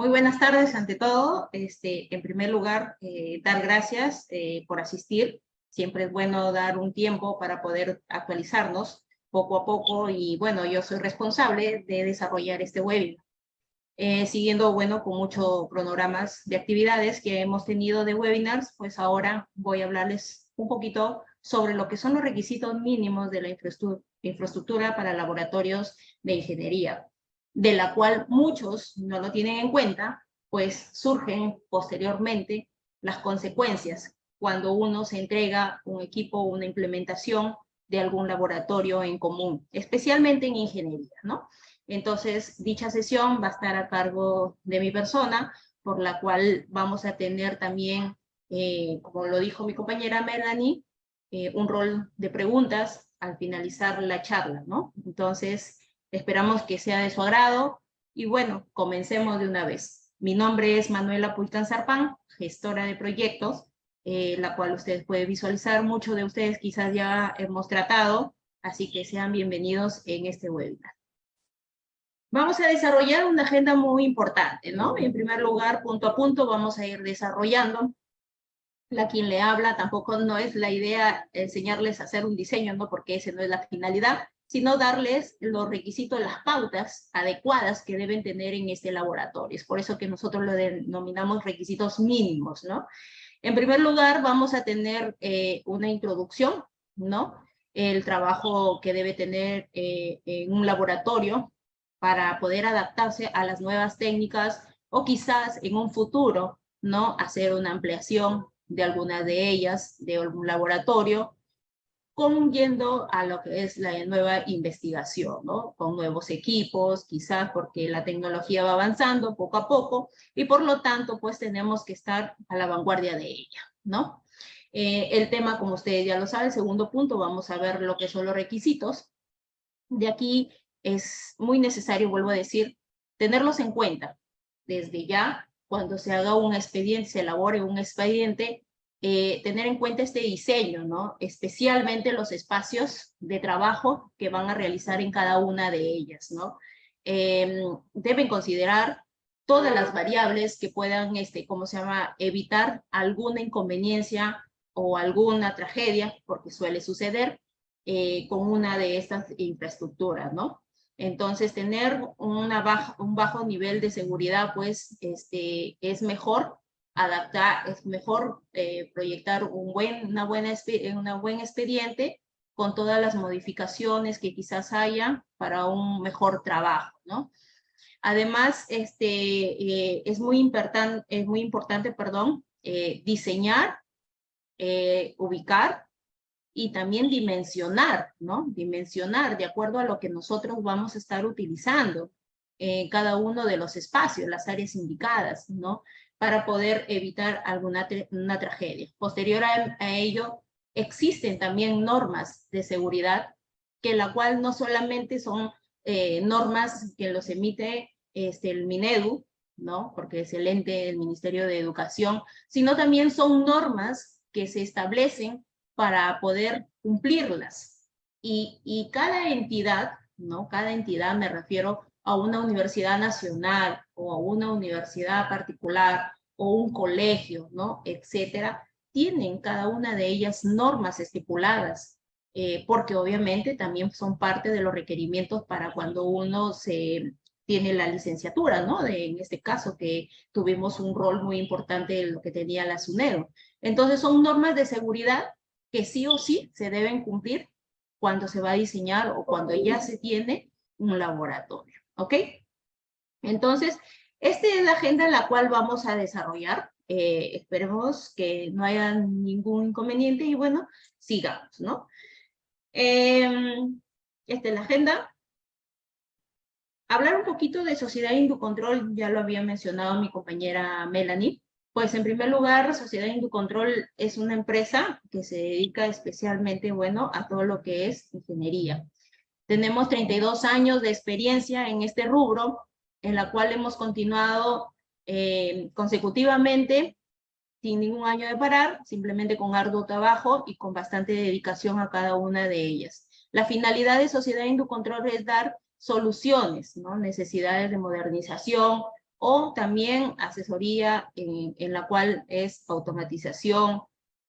Muy buenas tardes ante todo. En primer lugar, dar gracias por asistir. Siempre es bueno dar un tiempo para poder actualizarnos poco a poco y bueno, yo soy responsable de desarrollar este webinar. Siguiendo, bueno, con muchos cronogramas de actividades que hemos tenido de webinars, pues ahora voy a hablarles un poquito sobre lo que son los requisitos mínimos de la infraestructura para laboratorios de ingeniería, de la cual muchos no lo tienen en cuenta, pues surgen posteriormente las consecuencias cuando uno se entrega un equipo o una implementación de algún laboratorio en común, especialmente en ingeniería, ¿no? Entonces, dicha sesión va a estar a cargo de mi persona, por la cual vamos a tener también, como lo dijo mi compañera Melanie, un rol de preguntas al finalizar la charla, ¿no? Entonces, esperamos que sea de su agrado y bueno, comencemos de una vez. Mi nombre es Manuela Puitán Sarpán, gestora de proyectos, la cual ustedes pueden visualizar. Muchos de ustedes quizás ya hemos tratado, así que sean bienvenidos en este webinar. Vamos a desarrollar una agenda muy importante, ¿no? En primer lugar, punto a punto, vamos a ir desarrollando. La quien le habla tampoco no es la idea enseñarles a hacer un diseño, ¿no? Porque ese no es la finalidad, sino darles los requisitos, las pautas adecuadas que deben tener en este laboratorio. Es por eso que nosotros lo denominamos requisitos mínimos, ¿no? En primer lugar, vamos a tener una introducción, ¿no? El trabajo que debe tener en un laboratorio para poder adaptarse a las nuevas técnicas o quizás en un futuro, ¿no? Hacer una ampliación de alguna de ellas, de algún laboratorio, yendo a lo que es la nueva investigación, ¿no? Con nuevos equipos, quizás porque la tecnología va avanzando poco a poco y por lo tanto, pues tenemos que estar a la vanguardia de ella, ¿no? El tema, como ustedes ya lo saben, segundo punto, vamos a ver lo que son los requisitos. De aquí es muy necesario, vuelvo a decir, tenerlos en cuenta desde ya, cuando se haga un expediente, se elabore un expediente, tener en cuenta este diseño, ¿no? Especialmente los espacios de trabajo que van a realizar en cada una de ellas, ¿no? Deben considerar todas las variables que puedan, ¿cómo se llama?, evitar alguna inconveniencia o alguna tragedia, porque suele suceder, con una de estas infraestructuras, ¿no? Entonces, tener un bajo nivel de seguridad, pues, es mejor adaptar, es mejor proyectar un buen expediente con todas las modificaciones que quizás haya para un mejor trabajo, ¿no? Además, es muy importante, perdón, diseñar, ubicar y también dimensionar, ¿no? Dimensionar de acuerdo a lo que nosotros vamos a estar utilizando en cada uno de los espacios, las áreas indicadas, ¿no? Para poder evitar una tragedia. Posterior a ello, existen también normas de seguridad, que la cual no solamente son normas que los emite el Minedu, ¿no? Porque es el ente del Ministerio de Educación, sino también son normas que se establecen para poder cumplirlas. Y cada entidad, ¿no? Cada entidad, me refiero a una universidad nacional o a una universidad particular o un colegio, ¿no? Etcétera, tienen cada una de ellas normas estipuladas, porque obviamente también son parte de los requerimientos para cuando uno tiene la licenciatura, ¿no? En este caso, que tuvimos un rol muy importante en lo que tenía la SUNEDO. Entonces, son normas de seguridad que sí o sí se deben cumplir cuando se va a diseñar o cuando ya se tiene un laboratorio, ¿ok? Entonces, esta es la agenda en la cual vamos a desarrollar. Esperemos que no haya ningún inconveniente y bueno, sigamos, ¿no? Esta es la agenda. Hablar un poquito de Sociedad Inducontrol, ya lo había mencionado mi compañera Melanie. Pues en primer lugar, Sociedad Inducontrol es una empresa que se dedica especialmente, bueno, a todo lo que es ingeniería. Tenemos 32 años de experiencia en este rubro, en la cual hemos continuado consecutivamente, sin ningún año de parar, simplemente con arduo trabajo y con bastante dedicación a cada una de ellas. La finalidad de Sociedad Inducontrol es dar soluciones, ¿no? Necesidades de modernización, o también asesoría en la cual es automatización,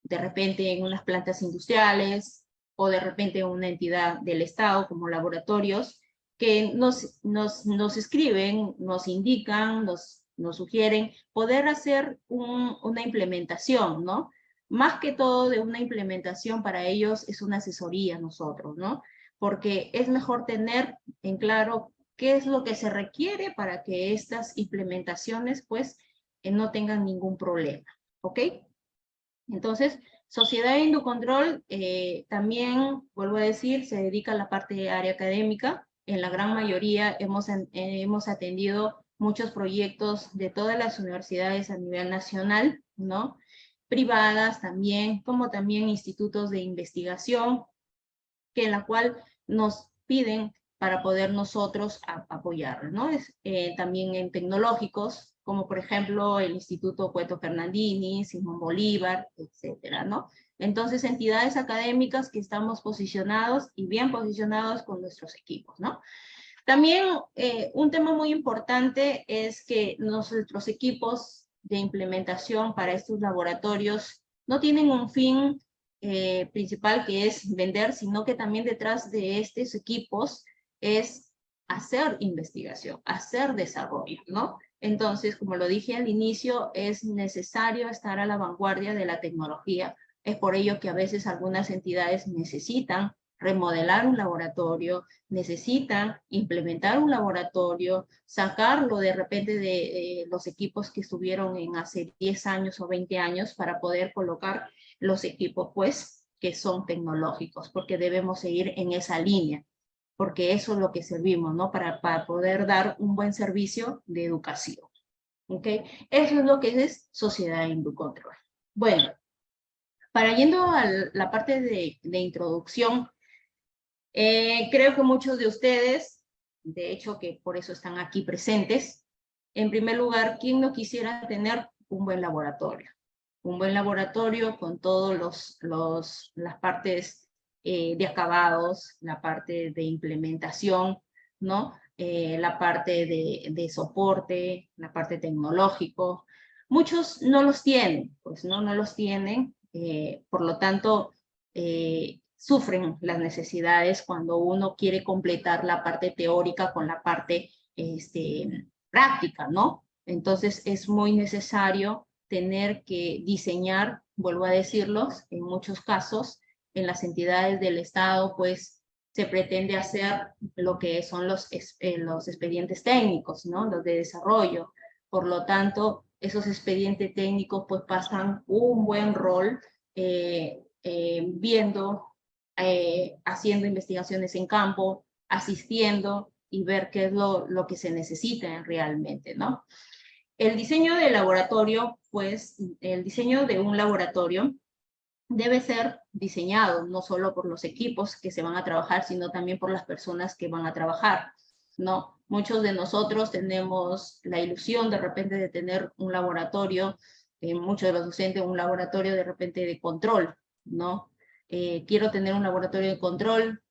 de repente en unas plantas industriales o de repente en una entidad del Estado como laboratorios que nos escriben, nos indican, nos sugieren poder hacer una implementación, ¿no? Más que todo de una implementación para ellos es una asesoría nosotros, ¿no? Porque es mejor tener en claro qué es lo que se requiere para que estas implementaciones pues no tengan ningún problema, ¿ok? Entonces, Sociedad de Inducontrol también, vuelvo a decir, se dedica a la parte de área académica. En la gran mayoría hemos atendido muchos proyectos de todas las universidades a nivel nacional, ¿no? Privadas también, como también institutos de investigación, que en la cual nos piden para poder nosotros apoyar, ¿no? También en tecnológicos, como por ejemplo el Instituto Cueto Fernandini, Simón Bolívar, etcétera, ¿no? Entonces, entidades académicas que estamos posicionados y bien posicionados con nuestros equipos, ¿no? También un tema muy importante es que nuestros equipos de implementación para estos laboratorios no tienen un fin principal que es vender, sino que también detrás de estos equipos es hacer investigación, hacer desarrollo, ¿no? Entonces, como lo dije al inicio, es necesario estar a la vanguardia de la tecnología. Es por ello que a veces algunas entidades necesitan remodelar un laboratorio, necesitan implementar un laboratorio, sacarlo de repente de los equipos que estuvieron en hace 10 años o 20 años para poder colocar los equipos, pues, que son tecnológicos, porque debemos seguir en esa línea, porque eso es lo que servimos, ¿no? Para poder dar un buen servicio de educación, ¿ok? Eso es lo que es Sociedad Inducontrol. Bueno, para yendo a la parte de introducción, creo que muchos de ustedes, de hecho que por eso están aquí presentes, en primer lugar, ¿quién no quisiera tener un buen laboratorio? Un buen laboratorio con todos las partes de acabados, la parte de implementación, ¿no? La parte de soporte, la parte tecnológico. Muchos no los tienen, pues no los tienen, por lo tanto, sufren las necesidades cuando uno quiere completar la parte teórica con la parte práctica, ¿no? Entonces es muy necesario tener que diseñar, vuelvo a decirlos, en muchos casos, en las entidades del Estado, pues se pretende hacer lo que son los expedientes técnicos, ¿no? Los de desarrollo. Por lo tanto, esos expedientes técnicos pues pasan un buen rol viendo, haciendo investigaciones en campo, asistiendo y ver qué es lo que se necesita realmente, ¿no? El diseño del laboratorio, pues, el diseño de un laboratorio debe ser diseñado no solo por los equipos que se van a trabajar, sino también por las personas que van a trabajar, ¿no? Muchos de nosotros tenemos la ilusión de repente de tener un laboratorio, muchos de los docentes, un laboratorio de repente de control, ¿no? Quiero tener un laboratorio de control,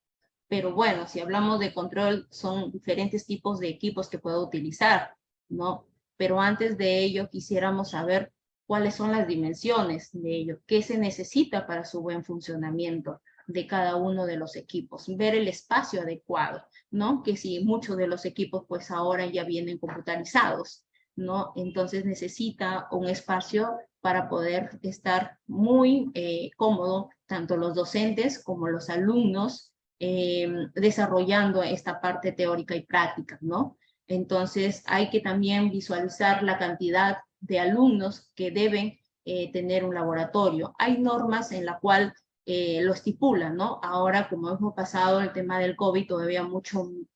pero bueno, si hablamos de control, son diferentes tipos de equipos que puedo utilizar, ¿no? Pero antes de ello quisiéramos saber cuáles son las dimensiones de ello, qué se necesita para su buen funcionamiento de cada uno de los equipos, ver el espacio adecuado, ¿no? Que si muchos de los equipos pues ahora ya vienen computarizados, ¿no? Entonces necesita un espacio para poder estar muy cómodo, tanto los docentes como los alumnos, desarrollando esta parte teórica y práctica, ¿no? Entonces hay que también visualizar la cantidad de alumnos que deben tener un laboratorio. Hay normas en la cual lo estipulan, ¿no? Ahora, como hemos pasado el tema del COVID, todavía con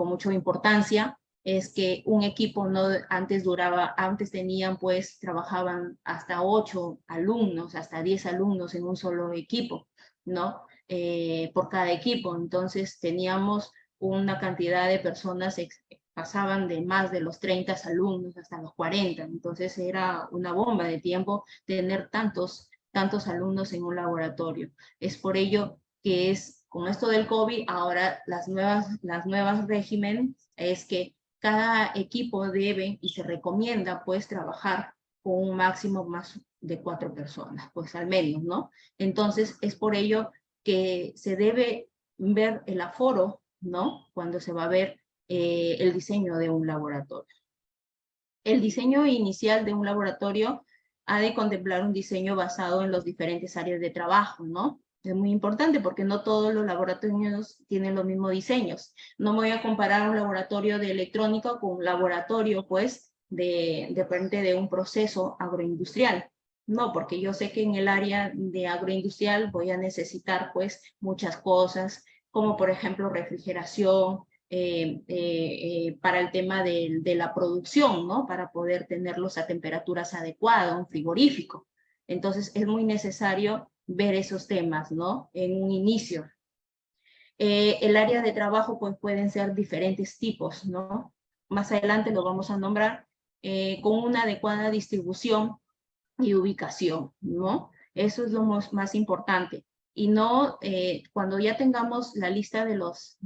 mucha importancia, es que un equipo no antes tenían pues, trabajaban hasta 8 alumnos, hasta 10 alumnos en un solo equipo, ¿no? Por cada equipo. Entonces teníamos una cantidad de personas, pasaban de más de los 30 alumnos hasta los 40. Entonces era una bomba de tiempo tener tantos alumnos en un laboratorio. Es por ello que con esto del COVID, ahora las nuevas régimen es que cada equipo debe y se recomienda pues trabajar con un máximo más de 4 personas, pues al menos, ¿no? Entonces es por ello que se debe ver el aforo, ¿no? Cuando se va a ver el diseño de un laboratorio. El diseño inicial de un laboratorio ha de contemplar un diseño basado en las diferentes áreas de trabajo, ¿no? Es muy importante porque no todos los laboratorios tienen los mismos diseños. No me voy a comparar un laboratorio de electrónica con un laboratorio, pues, de un proceso agroindustrial. No, porque yo sé que en el área de agroindustrial voy a necesitar, pues, muchas cosas, como por ejemplo refrigeración, para el tema de la producción, ¿no? Para poder tenerlos a temperaturas adecuadas, un frigorífico. Entonces es muy necesario ver esos temas, ¿no? En un inicio. El área de trabajo pues pueden ser diferentes tipos, ¿no? Más adelante lo vamos a nombrar con una adecuada distribución y ubicación, ¿no? Eso es lo más importante. Y no, cuando ya tengamos la lista de los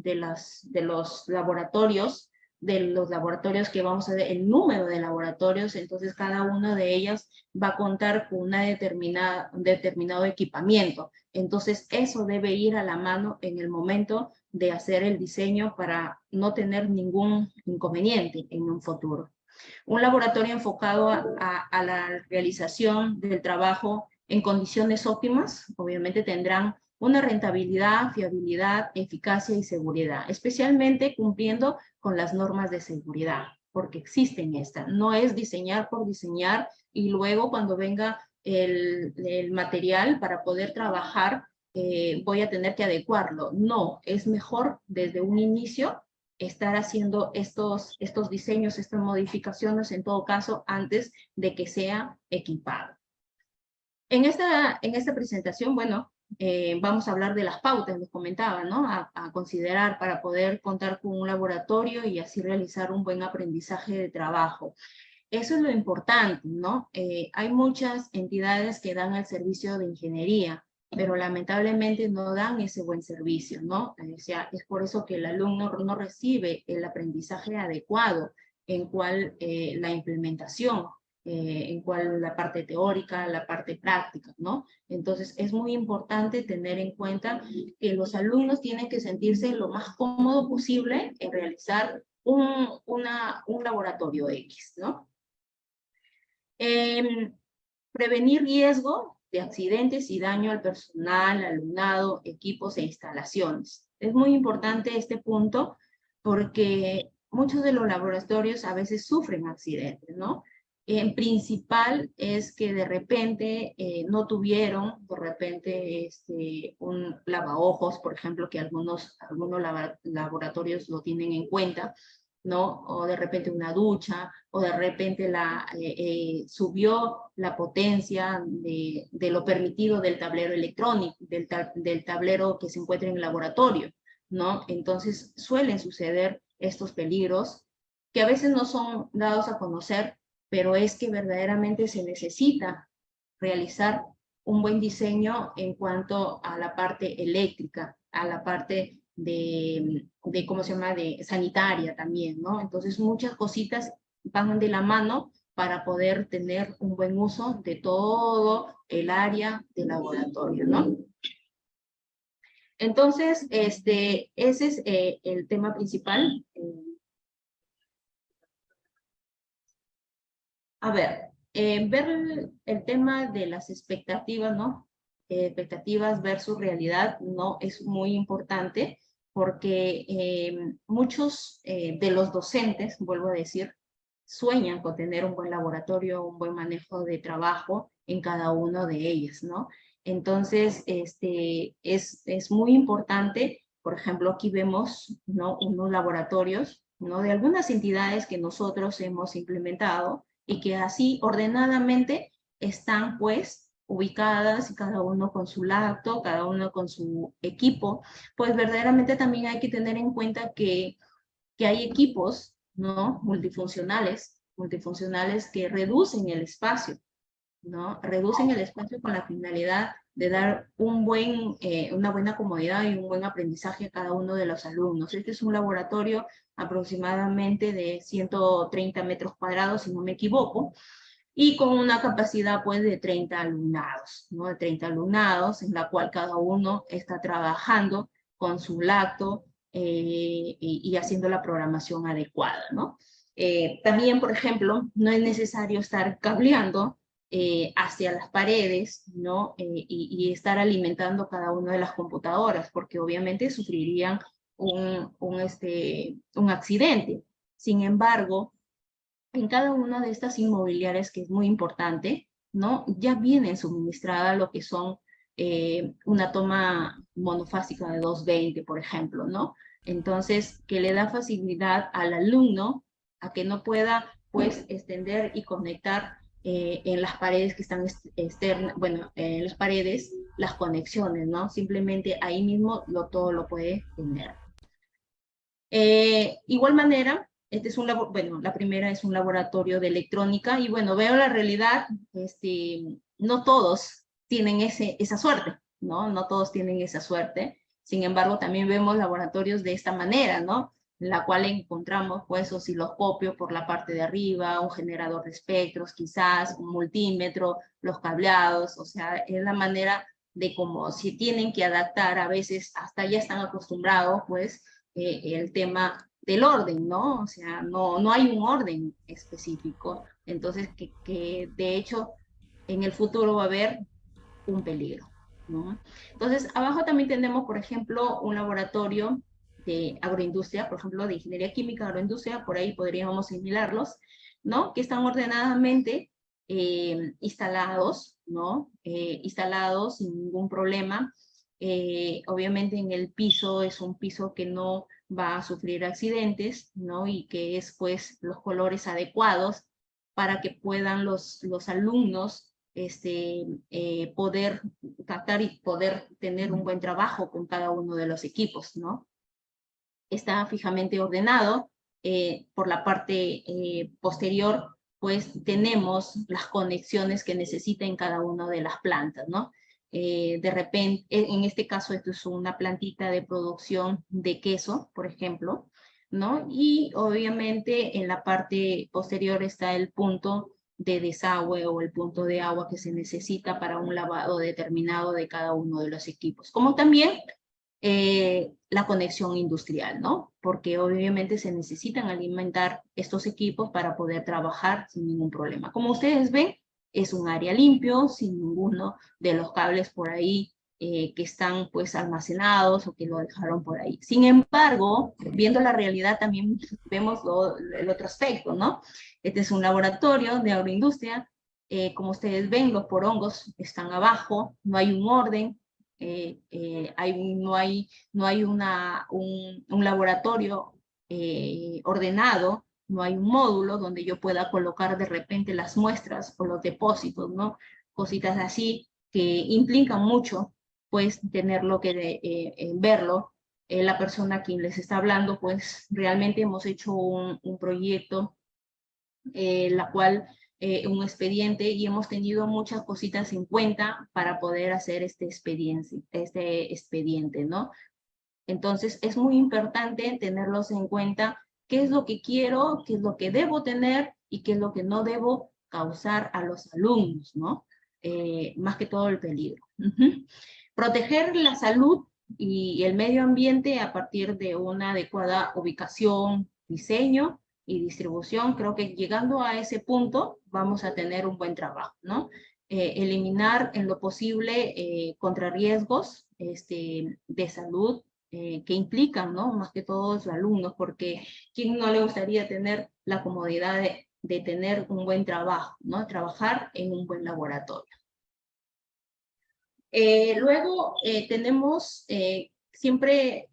laboratorios, que vamos a ver, el número de laboratorios, entonces cada uno de ellos va a contar con una determinado equipamiento. Entonces eso debe ir a la mano en el momento de hacer el diseño para no tener ningún inconveniente en un futuro. Un laboratorio enfocado a la realización del trabajo en condiciones óptimas, obviamente tendrán una rentabilidad, fiabilidad, eficacia y seguridad, especialmente cumpliendo con las normas de seguridad, porque existen estas. No es diseñar por diseñar y luego cuando venga el material para poder trabajar, voy a tener que adecuarlo. No, es mejor desde un inicio estar haciendo estos diseños, estas modificaciones, en todo caso, antes de que sea equipado. En esta presentación, bueno, vamos a hablar de las pautas, les comentaba, ¿no? A considerar para poder contar con un laboratorio y así realizar un buen aprendizaje de trabajo. Eso es lo importante, ¿no? Hay muchas entidades que dan el servicio de ingeniería, pero lamentablemente no dan ese buen servicio, ¿no? O sea, es por eso que el alumno no recibe el aprendizaje adecuado en cual la implementación, en cual la parte teórica, la parte práctica, ¿no? Entonces es muy importante tener en cuenta que los alumnos tienen que sentirse lo más cómodo posible en realizar un laboratorio X, ¿no? Prevenir riesgo de accidentes y daño al personal, alumnado, equipos e instalaciones. Es muy importante este punto porque muchos de los laboratorios a veces sufren accidentes, ¿no? En principal es que de repente no tuvieron, de repente un lavaojos, por ejemplo, que algunos laboratorios lo tienen en cuenta, ¿no? O de repente una ducha, o de repente subió la potencia de lo permitido del tablero electrónico, del tablero que se encuentra en el laboratorio, ¿no? Entonces suelen suceder estos peligros que a veces no son dados a conocer, pero es que verdaderamente se necesita realizar un buen diseño en cuanto a la parte eléctrica, a la parte ¿cómo se llama?, de sanitaria también, ¿no? Entonces muchas cositas van de la mano para poder tener un buen uso de todo el área de laboratorio, ¿no? Entonces, ese es el tema principal. A ver, ver el tema de las expectativas, ¿no? Expectativas versus realidad, no es muy importante porque muchos de los docentes, vuelvo a decir, sueñan con tener un buen laboratorio, un buen manejo de trabajo en cada uno de ellos, ¿no? Entonces, es muy importante, por ejemplo, aquí vemos, ¿no?, unos laboratorios, ¿no?, de algunas entidades que nosotros hemos implementado y que así ordenadamente están pues ubicadas, cada uno con su laptop, cada uno con su equipo. Pues verdaderamente también hay que tener en cuenta que hay equipos, ¿no?, multifuncionales que reducen el espacio, ¿no? Reducen el espacio con la finalidad de dar una buena comodidad y un buen aprendizaje a cada uno de los alumnos. Este es un laboratorio aproximadamente de 130 metros cuadrados, si no me equivoco, y con una capacidad pues de 30 alumnados, ¿no? De 30 alumnados, en la cual cada uno está trabajando con su lacto y haciendo la programación adecuada, ¿no? También, por ejemplo, no es necesario estar cableando hacia las paredes, ¿no? Y estar alimentando cada una de las computadoras, porque obviamente sufrirían un accidente. Sin embargo, en cada una de estas inmobiliarias, que es muy importante, ¿no? Ya vienen suministradas lo que son una toma monofásica de 220, por ejemplo, ¿no? Entonces, que le da facilidad al alumno a que no pueda, pues, extender y conectar en las paredes que están externas, bueno, en las paredes, las conexiones, ¿no? Simplemente ahí mismo todo lo puede tener. Igual manera, este es bueno, la primera es un laboratorio de electrónica y bueno, veo la realidad, no todos tienen esa suerte, ¿no? No todos tienen esa suerte. Sin embargo, también vemos laboratorios de esta manera, ¿no? En la cual encontramos pues osciloscopio por la parte de arriba, un generador de espectros quizás, un multímetro, los cableados, o sea, es la manera de cómo si tienen que adaptar, a veces hasta ya están acostumbrados pues el tema del orden, ¿no? O sea, no hay un orden específico. Entonces, que de hecho en el futuro va a haber un peligro, ¿no? Entonces, abajo también tenemos, por ejemplo, un laboratorio de agroindustria, por ejemplo, de ingeniería química, agroindustria, por ahí podríamos asimilarlos, ¿no? Que están ordenadamente instalados, ¿no? Instalados sin ningún problema. Obviamente en el piso es un piso que no va a sufrir accidentes, ¿no? Y que es pues los colores adecuados para que puedan los alumnos poder captar y poder tener un buen trabajo con cada uno de los equipos, ¿no? Está fijamente ordenado. Por la parte posterior, pues tenemos las conexiones que necesita en cada una de las plantas, ¿no? De repente, en este caso, esto es una plantita de producción de queso, por ejemplo, ¿no? Y obviamente en la parte posterior está el punto de desagüe o el punto de agua que se necesita para un lavado determinado de cada uno de los equipos. Como también la conexión industrial, ¿no? Porque obviamente se necesitan alimentar estos equipos para poder trabajar sin ningún problema. Como ustedes ven, es un área limpio, sin ninguno de los cables por ahí que están pues almacenados o que lo dejaron por ahí. Sin embargo, viendo la realidad también vemos el otro aspecto, ¿no? Este es un laboratorio de agroindustria. Como ustedes ven, los porongos están abajo, no hay un orden, no hay un laboratorio ordenado, no hay un módulo donde yo pueda colocar de repente las muestras o los depósitos, ¿no? Cositas así que implican mucho, pues, tenerlo que verlo. La persona a quien les está hablando, pues, realmente hemos hecho un proyecto, la cual un expediente y hemos tenido muchas cositas en cuenta para poder hacer este expediente, ¿no? Entonces es muy importante tenerlos en cuenta qué es lo que quiero, qué es lo que debo tener y qué es lo que no debo causar a los alumnos, ¿no? Más que todo el peligro. Proteger la salud y el medio ambiente a partir de una adecuada ubicación, diseño y distribución. Creo que llegando a ese punto vamos a tener un buen trabajo, ¿no? Eliminar en lo posible contrarriesgos de salud que implican, ¿no? Más que todo los alumnos, porque ¿quién no le gustaría tener la comodidad de tener un buen trabajo, ¿no? Trabajar en un buen laboratorio. Luego tenemos siempre,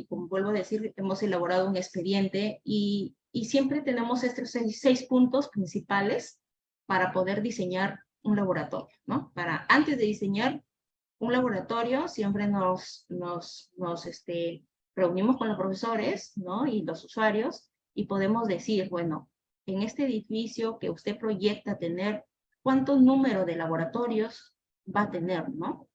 como vuelvo a decir, hemos elaborado un expediente y siempre tenemos estos seis puntos principales para poder diseñar un laboratorio, ¿no? Antes de diseñar un laboratorio, siempre nos reunimos con los profesores, ¿no? Y los usuarios y podemos decir, bueno, en este edificio que usted proyecta tener, ¿cuántos números de laboratorios va a tener, ¿no?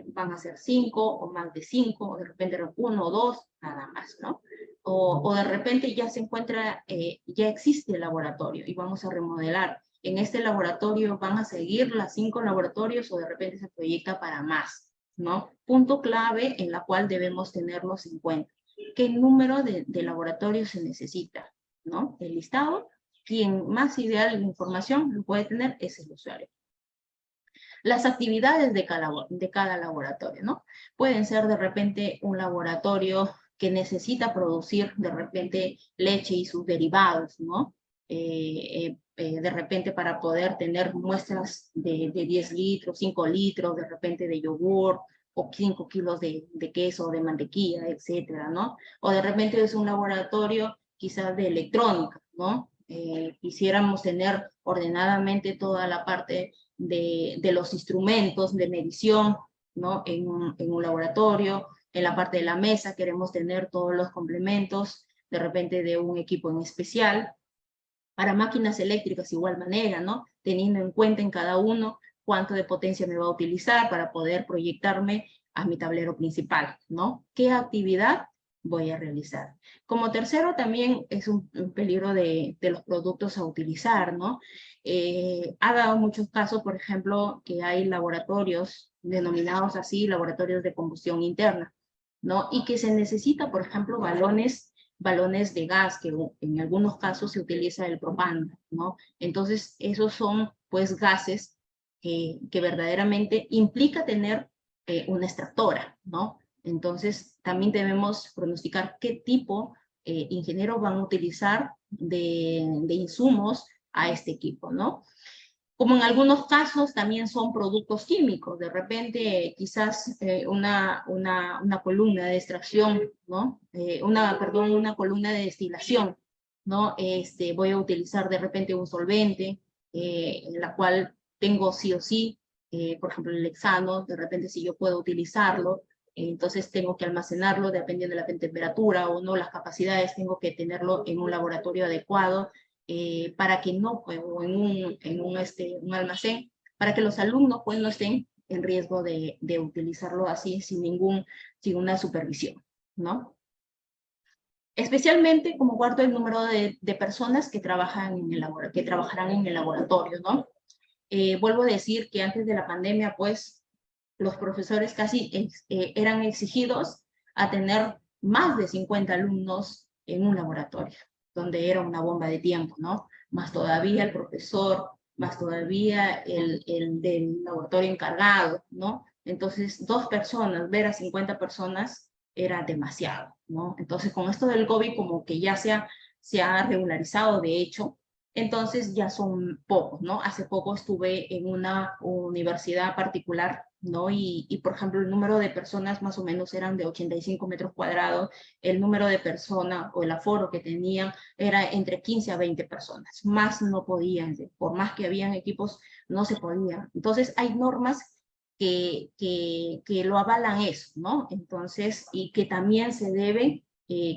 Van a ser 5 o más de 5, o de repente 1 o 2, nada más, ¿no? O de repente ya se encuentra, ya existe el laboratorio y vamos a remodelar. En este laboratorio van a seguir las 5 laboratorios o de repente se proyecta para más, ¿no? Punto clave en la cual debemos tenerlos en cuenta. ¿Qué número de laboratorios se necesita? ¿No? El listado, quien más ideal la información lo puede tener es el usuario. Las actividades de cada laboratorio, ¿no? Pueden ser de repente un laboratorio que necesita producir de repente leche y sus derivados, ¿no? De repente para poder tener muestras de 10 litros, 5 litros, de repente de yogur, o 5 kilos de queso, de mantequilla, etcétera, ¿no? O de repente es un laboratorio quizás de electrónica, ¿no? Quisiéramos tener ordenadamente toda la parte de los instrumentos de medición, ¿no? En un laboratorio, en la parte de la mesa queremos tener todos los complementos, de repente de un equipo en especial. Para máquinas eléctricas igual manera, ¿no? Teniendo en cuenta en cada uno cuánto de potencia me va a utilizar para poder proyectarme a mi tablero principal, ¿no? ¿Qué actividad voy a realizar? Como tercero también es un peligro de los productos a utilizar, ¿no? Ha dado muchos casos, por ejemplo, que hay laboratorios denominados así, laboratorios de combustión interna, ¿no? Y que se necesita, por ejemplo, balones de gas, que en algunos casos se utiliza el propano, ¿no? Entonces, esos son, pues, gases que verdaderamente implica tener una extractora, ¿no? Entonces, también debemos pronosticar qué tipo ingeniero van a utilizar de insumos a este equipo, ¿no? Como en algunos casos también son productos químicos, de repente quizás una columna de extracción, ¿no? Una columna de destilación, ¿no? Voy a utilizar de repente un solvente, en la cual tengo sí o sí, por ejemplo el hexano, de repente si yo puedo utilizarlo, entonces tengo que almacenarlo dependiendo de la temperatura o no, las capacidades, tengo que tenerlo en un laboratorio adecuado, para que no, o en un almacén, para que los alumnos pues no estén en riesgo de utilizarlo así sin una supervisión, ¿no? Especialmente como cuarto el número de personas que trabajarán en el laboratorio, ¿no? Vuelvo a decir que antes de la pandemia, pues, los profesores casi eran exigidos a tener más de 50 alumnos en un laboratorio, donde era una bomba de tiempo, ¿no? Más todavía el profesor, más todavía el del laboratorio encargado, ¿no? Entonces, 2 personas, ver a 50 personas era demasiado, ¿no? Entonces, con esto del COVID como que ya se ha regularizado, de hecho, entonces ya son pocos, ¿no? Hace poco estuve en una universidad particular, ¿no? Por ejemplo, el número de personas más o menos eran de 85 metros cuadrados, el número de personas o el aforo que tenían era entre 15 a 20 personas, más no podían, por más que habían equipos, no se podía. Entonces hay normas que lo avalan eso, ¿no? Entonces, y que también se debe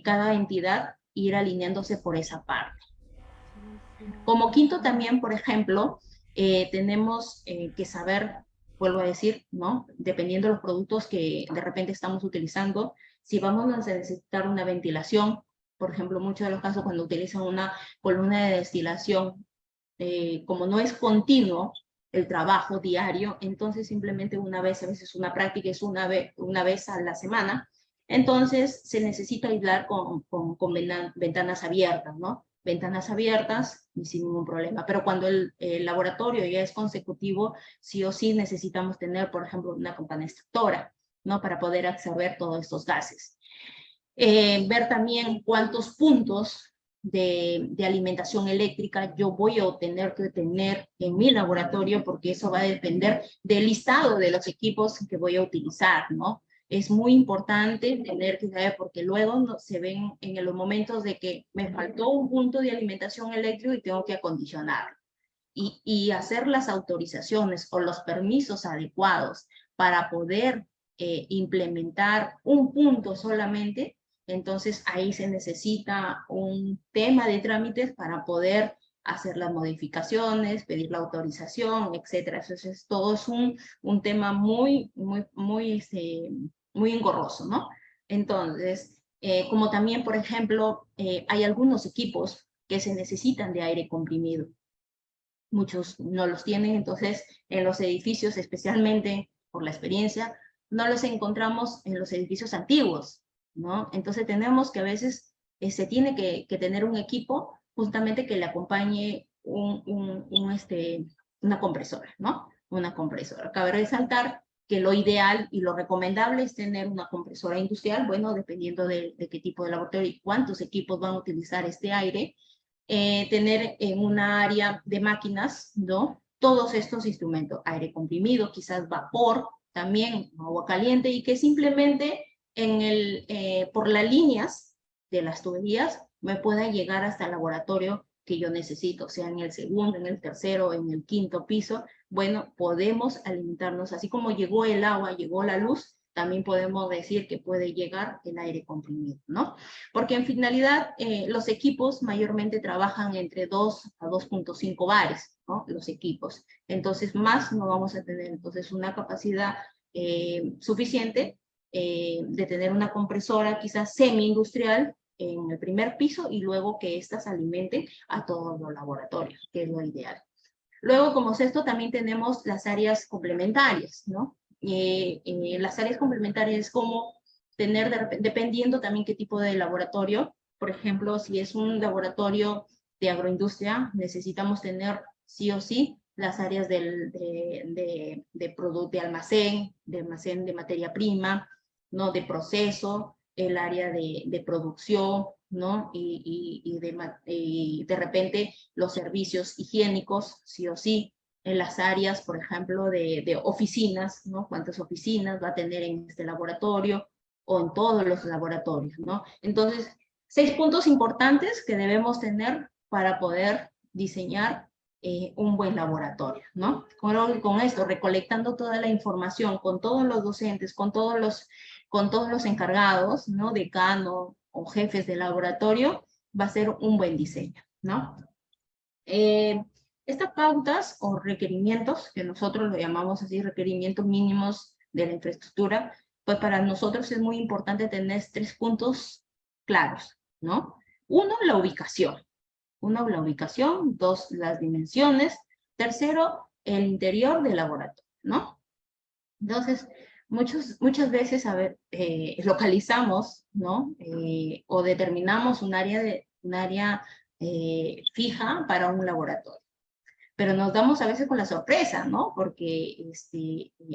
cada entidad ir alineándose por esa parte. Como quinto también, por ejemplo, tenemos que saber, vuelvo a decir, ¿no? Dependiendo de los productos que de repente estamos utilizando, si vamos a necesitar una ventilación, por ejemplo, muchos de los casos cuando utilizan una columna de destilación, como no es continuo el trabajo diario, entonces simplemente una vez, a veces una práctica es una vez a la semana, entonces se necesita aislar con ventanas abiertas, ¿no? Ventanas abiertas y sin ningún problema. Pero cuando el laboratorio ya es consecutivo, sí o sí necesitamos tener, por ejemplo, una campana extractora, ¿no? Para poder absorber todos estos gases. Ver también cuántos puntos de alimentación eléctrica yo voy a tener que tener en mi laboratorio, porque eso va a depender del listado de los equipos que voy a utilizar, ¿no? Es muy importante tener que saber, porque luego no, se ven en los momentos de que me faltó un punto de alimentación eléctrica y tengo que acondicionarlo. Y hacer las autorizaciones o los permisos adecuados para poder implementar un punto solamente, entonces ahí se necesita un tema de trámites para poder hacer las modificaciones, pedir la autorización, etcétera. Entonces, todo es un tema muy engorroso, ¿no? Entonces, como también, por ejemplo, hay algunos equipos que se necesitan de aire comprimido. Muchos no los tienen, entonces en los edificios, especialmente por la experiencia, no los encontramos en los edificios antiguos, ¿no? Entonces tenemos que a veces se tiene que tener un equipo justamente que le acompañe una compresora, ¿no? Una compresora. Cabe resaltar que lo ideal y lo recomendable es tener una compresora industrial, bueno, dependiendo de qué tipo de laboratorio y cuántos equipos van a utilizar este aire, tener en una área de máquinas, ¿no? Todos estos instrumentos, aire comprimido, quizás vapor, también agua caliente, y que simplemente por las líneas de las tuberías me pueda llegar hasta el laboratorio que yo necesito, sea en el segundo, en el tercero, en el quinto piso. Bueno, podemos alimentarnos, así como llegó el agua, llegó la luz, también podemos decir que puede llegar el aire comprimido, ¿no? Porque en finalidad los equipos mayormente trabajan entre 2 a 2.5 bares, ¿no? Los equipos. Entonces, más no vamos a tener entonces una capacidad suficiente de tener una compresora quizás semi-industrial en el primer piso y luego que éstas alimenten a todos los laboratorios, que es lo ideal. Luego, como sexto, también tenemos las áreas complementarias, ¿no? Las áreas complementarias es como tener, dependiendo también qué tipo de laboratorio, por ejemplo, si es un laboratorio de agroindustria, necesitamos tener sí o sí las áreas de almacén, de materia prima, ¿no? De proceso, el área de producción, ¿no? Y de repente los servicios higiénicos, sí o sí, en las áreas, por ejemplo, de oficinas, ¿no? ¿Cuántas oficinas va a tener en este laboratorio o en todos los laboratorios, ¿no? Entonces, 6 puntos importantes que debemos tener para poder diseñar un buen laboratorio, ¿no? Con esto, recolectando toda la información, con todos los docentes, con todos los encargados, ¿no? Decano o jefes de laboratorio, va a ser un buen diseño, ¿no? Estas pautas o requerimientos, que nosotros lo llamamos así, requerimientos mínimos de la infraestructura, pues para nosotros es muy importante tener 3 puntos claros, ¿no? Uno, la ubicación. Uno, la ubicación. 2, las dimensiones. Tercero, el interior del laboratorio, ¿no? Entonces, muchas veces, localizamos, ¿no? O determinamos un área fija para un laboratorio. Pero nos damos a veces con la sorpresa, ¿no? Porque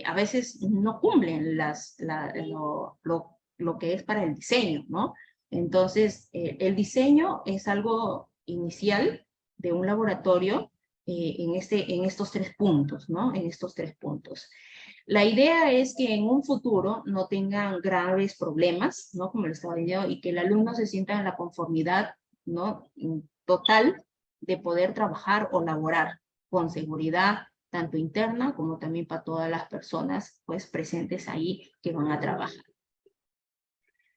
a veces no cumplen lo que es para el diseño, ¿no? Entonces, el diseño es algo inicial de un laboratorio en estos 3 puntos, ¿no? En estos 3 puntos. La idea es que en un futuro no tengan graves problemas, ¿no? Como lo estaba diciendo, y que el alumno se sienta en la conformidad, ¿no? Total de poder trabajar o laborar con seguridad, tanto interna como también para todas las personas pues, presentes ahí que van a trabajar.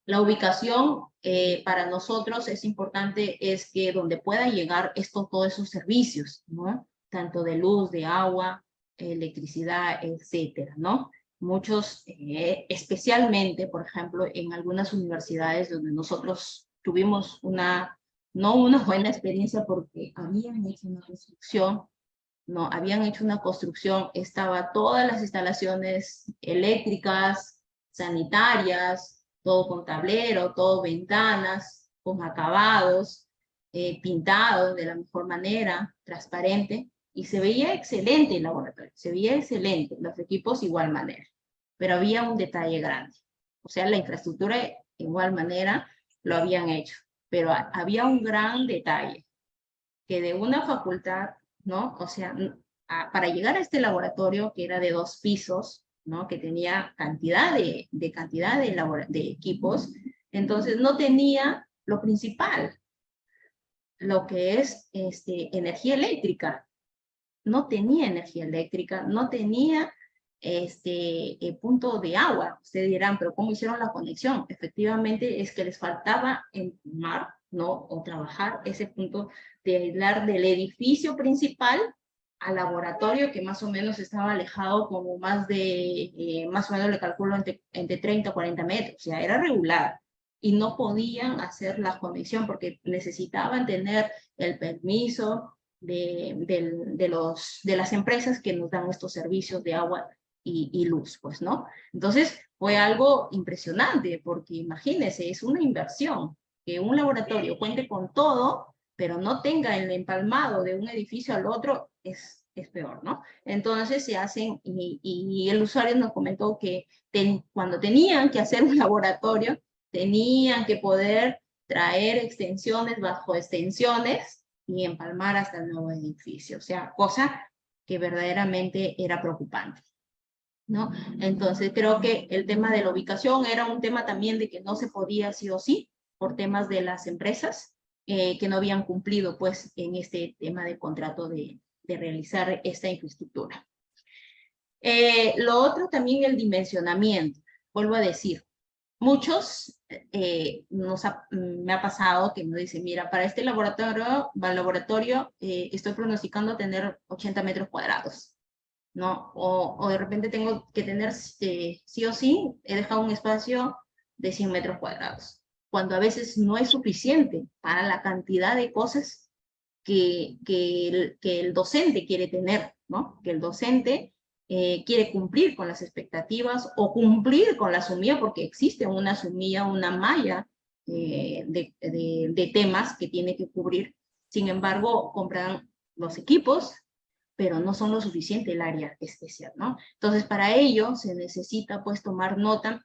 La ubicación para nosotros es importante, es que donde puedan llegar todos esos servicios, ¿no? Tanto de luz, de agua, electricidad, etcétera, ¿no? Muchos, especialmente, por ejemplo, en algunas universidades donde nosotros tuvimos no una buena experiencia porque habían hecho una construcción, no, habían hecho una construcción, estaba todas las instalaciones eléctricas, sanitarias, todo con tablero, todo ventanas, con acabados, pintado de la mejor manera, transparente, y se veía excelente el laboratorio, se veía excelente, los equipos igual manera, pero había un detalle grande, o sea, la infraestructura igual manera lo habían hecho, pero había un gran detalle, que de una facultad, ¿no? O sea, para llegar a este laboratorio que era de 2 pisos, ¿no? Que tenía cantidad de equipos, entonces no tenía lo principal, lo que es energía eléctrica. No tenía energía eléctrica, no tenía punto de agua. Ustedes dirán, pero ¿cómo hicieron la conexión? Efectivamente es que les faltaba empalmar, ¿no? O trabajar ese punto de aislar del edificio principal al laboratorio, que más o menos estaba alejado como más o menos le calculo entre 30 y 40 metros, o sea, era regular. Y no podían hacer la conexión porque necesitaban tener el permiso de las empresas que nos dan estos servicios de agua y luz, pues, ¿no? Entonces, fue algo impresionante, porque imagínense, es una inversión, que un laboratorio cuente con todo, pero no tenga el empalmado de un edificio al otro, es peor, ¿no? Entonces se hacen, y el usuario nos comentó que cuando tenían que hacer un laboratorio, tenían que poder traer extensiones bajo extensiones y empalmar hasta el nuevo edificio, o sea, cosa que verdaderamente era preocupante, ¿no? Entonces creo que el tema de la ubicación era un tema también de que no se podía sí o sí, por temas de las empresas que no habían cumplido pues en este tema de contrato de realizar esta infraestructura. Lo otro también el dimensionamiento, vuelvo a decir, muchos me ha pasado que me dicen, mira, para este laboratorio estoy pronosticando tener 80 metros cuadrados, ¿no? O de repente tengo que tener, sí o sí, he dejado un espacio de 100 metros cuadrados, cuando a veces no es suficiente para la cantidad de cosas que el docente quiere tener, ¿no? Que el docente quiere cumplir con las expectativas o cumplir con la sumía, porque existe una sumía, una malla de temas que tiene que cubrir. Sin embargo, compran los equipos, pero no son lo suficiente el área especial, ¿no? Entonces, para ello se necesita, pues, tomar nota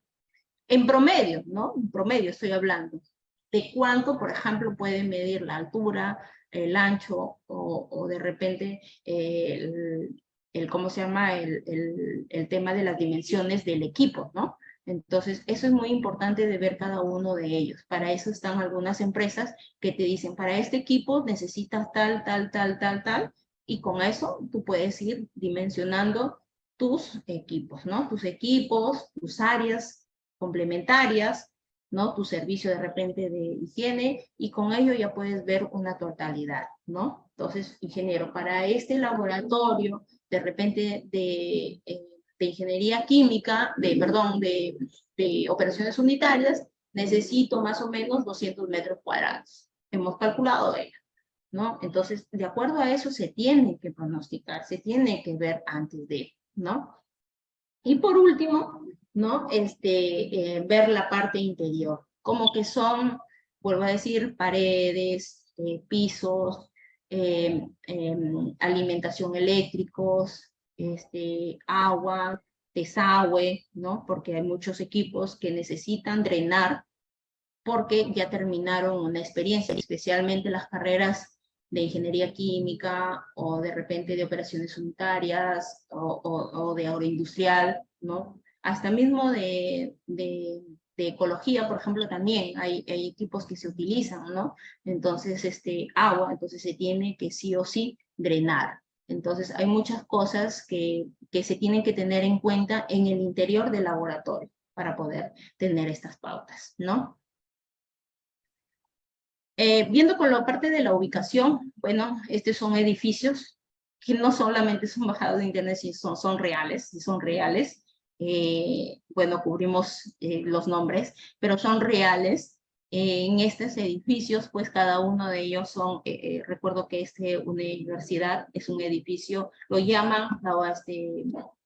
en promedio, ¿no? En promedio estoy hablando de cuánto, por ejemplo, puede medir la altura, el ancho o de repente ¿cómo se llama? El tema de las dimensiones del equipo, ¿no? Entonces, eso es muy importante de ver cada uno de ellos. Para eso están algunas empresas que te dicen, para este equipo necesitas tal, tal, tal, tal, tal, y con eso tú puedes ir dimensionando tus equipos, ¿no? Tus equipos, tus áreas complementarias, ¿no? Tu servicio de repente de higiene, y con ello ya puedes ver una totalidad, ¿no? Entonces, ingeniero, para este laboratorio, de repente de ingeniería química, de operaciones unitarias, necesito más o menos 200 metros cuadrados. Hemos calculado ello, ¿no? Entonces, de acuerdo a eso se tiene que pronosticar, se tiene que ver antes de, ¿no? Y por último, ¿no? Ver la parte interior, como que son, vuelvo a decir, paredes, pisos, alimentación eléctricos, agua, desagüe, ¿no? Porque hay muchos equipos que necesitan drenar porque ya terminaron una experiencia, especialmente las carreras de ingeniería química o de repente de operaciones unitarias o de agroindustrial, ¿no? Hasta mismo de ecología, por ejemplo, también hay equipos que se utilizan, ¿no? Entonces, agua, entonces se tiene que sí o sí drenar. Entonces, hay muchas cosas que se tienen que tener en cuenta en el interior del laboratorio para poder tener estas pautas, ¿no? Viendo con la parte de la ubicación, bueno, estos son edificios que no solamente son bajados de internet, sino son reales, son reales. Bueno, cubrimos los nombres, pero son reales. En estos edificios, pues cada uno de ellos son, recuerdo que universidad es un edificio, lo llaman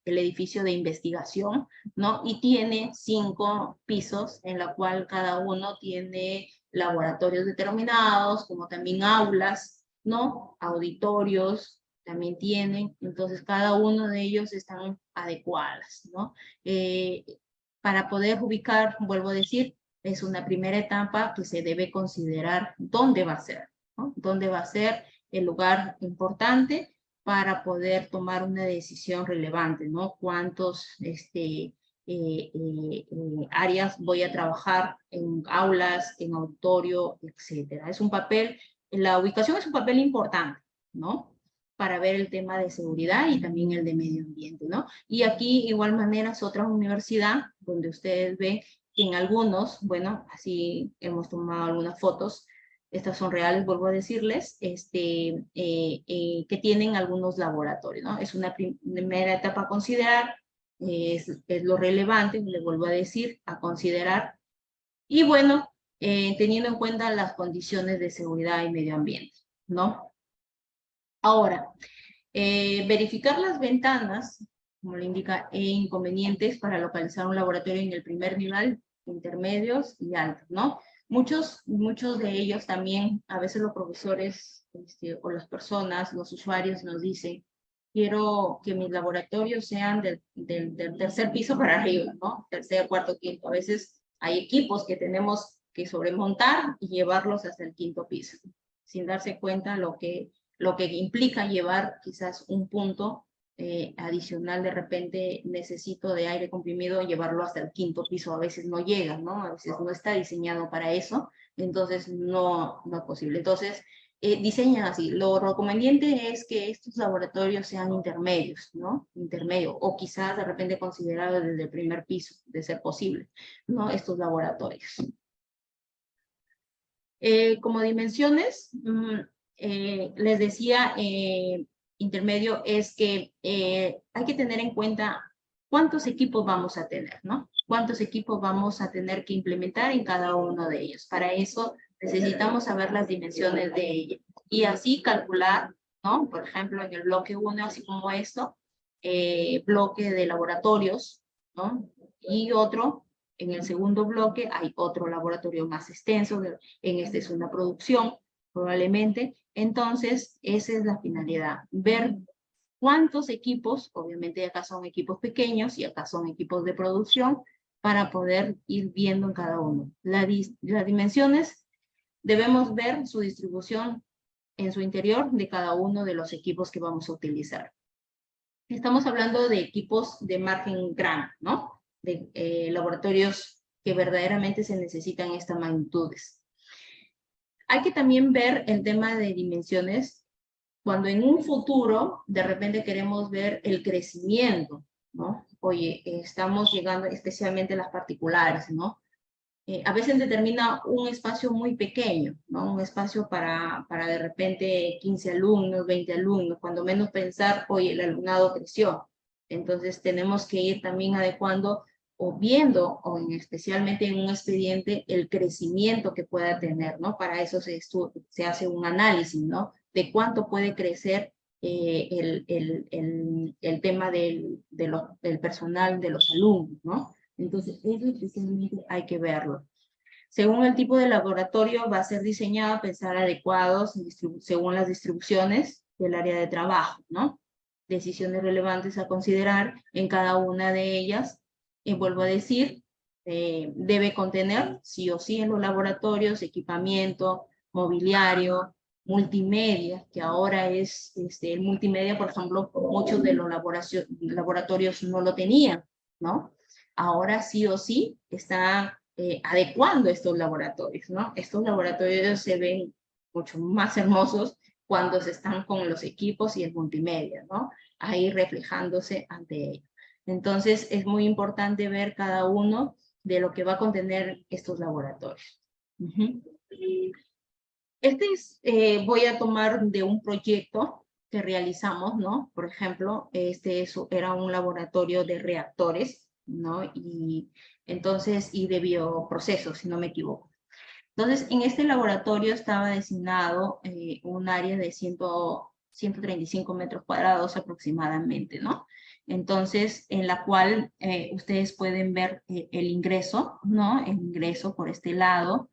el edificio de investigación, ¿no? Y tiene 5 pisos, en la cual cada uno tiene laboratorios determinados, como también aulas, ¿no? Auditorios también tienen, entonces cada uno de ellos están adecuadas, ¿no? Para poder ubicar, vuelvo a decir, es una primera etapa que se debe considerar dónde va a ser, ¿no? Dónde va a ser el lugar importante para poder tomar una decisión relevante, ¿no? Cuántos, áreas voy a trabajar en aulas, en auditorio, etcétera. Es un papel, la ubicación es un papel importante, ¿no? para ver el tema de seguridad y también el de medio ambiente, ¿no? Y aquí, igual manera, es otra universidad donde ustedes ven que en algunos, bueno, así hemos tomado algunas fotos, estas son reales, vuelvo a decirles, que tienen algunos laboratorios, ¿no? Es una primera etapa a considerar, es lo relevante, le vuelvo a decir, a considerar. Y bueno, teniendo en cuenta las condiciones de seguridad y medio ambiente, ¿no? Ahora, verificar las ventanas, como le indica, e inconvenientes para localizar un laboratorio en el primer nivel, intermedios y altos, ¿no? Muchos de ellos también, a veces los profesores o las personas, los usuarios nos dicen, quiero que mis laboratorios sean del tercer piso para arriba, ¿no? Tercer, cuarto, quinto. A veces hay equipos que tenemos que sobremontar y llevarlos hasta el quinto piso, sin darse cuenta lo que implica llevar quizás un punto adicional. De repente necesito de aire comprimido, llevarlo hasta el quinto piso, a veces no llega, ¿no? A veces no está diseñado para eso, entonces no es posible. Entonces, diseñan así. Lo conveniente es que estos laboratorios sean intermedios, ¿no? Intermedio, o quizás de repente considerados desde el primer piso, de ser posible, ¿no? Estos laboratorios. Como dimensiones, les decía, intermedio es que hay que tener en cuenta cuántos equipos vamos a tener, ¿no? Cuántos equipos vamos a tener que implementar en cada uno de ellos. Para eso necesitamos saber las dimensiones de ellos y así calcular, ¿no? Por ejemplo, en el bloque 1, así como esto, bloque de laboratorios, ¿no? Y otro, en el segundo bloque hay otro laboratorio más extenso, en este es una producción, probablemente. Entonces, esa es la finalidad, ver cuántos equipos, obviamente acá son equipos pequeños y acá son equipos de producción, para poder ir viendo en cada uno. Las dimensiones, debemos ver su distribución en su interior de cada uno de los equipos que vamos a utilizar. Estamos hablando de equipos de margen grande, ¿no? De laboratorios que verdaderamente se necesitan estas magnitudes. Hay que también ver el tema de dimensiones cuando en un futuro de repente queremos ver el crecimiento, ¿no? Oye, estamos llegando especialmente a las particulares, ¿no? A veces determina un espacio muy pequeño, ¿no? Un espacio para de repente 15 alumnos, 20 alumnos, cuando menos pensar, oye, el alumnado creció. Entonces tenemos que ir también adecuando o viendo, especialmente en un expediente, el crecimiento que pueda tener, ¿no? Para eso se hace un análisis, ¿no? De cuánto puede crecer el tema del personal, de los alumnos, ¿no? Entonces, eso especialmente hay que verlo. Según el tipo de laboratorio, va a ser diseñado a pensar adecuados según las distribuciones del área de trabajo, ¿no? Decisiones relevantes a considerar en cada una de ellas. Y vuelvo a decir, debe contener, sí o sí, en los laboratorios, equipamiento, mobiliario, multimedia, que ahora es el multimedia, por ejemplo, muchos de los laboratorios no lo tenían, ¿no? Ahora sí o sí está adecuando estos laboratorios, ¿no? Estos laboratorios se ven mucho más hermosos cuando se están con los equipos y el multimedia, ¿no? Ahí reflejándose ante ellos. Entonces, es muy importante ver cada uno de lo que va a contener estos laboratorios. Voy a tomar de un proyecto que realizamos, ¿no? Por ejemplo, era un laboratorio de reactores, ¿no? Y de bioprocesos, si no me equivoco. Entonces, en este laboratorio estaba designado un área de 135 metros cuadrados aproximadamente, ¿no? Entonces, en la cual ustedes pueden ver el ingreso, ¿no? El ingreso por este lado.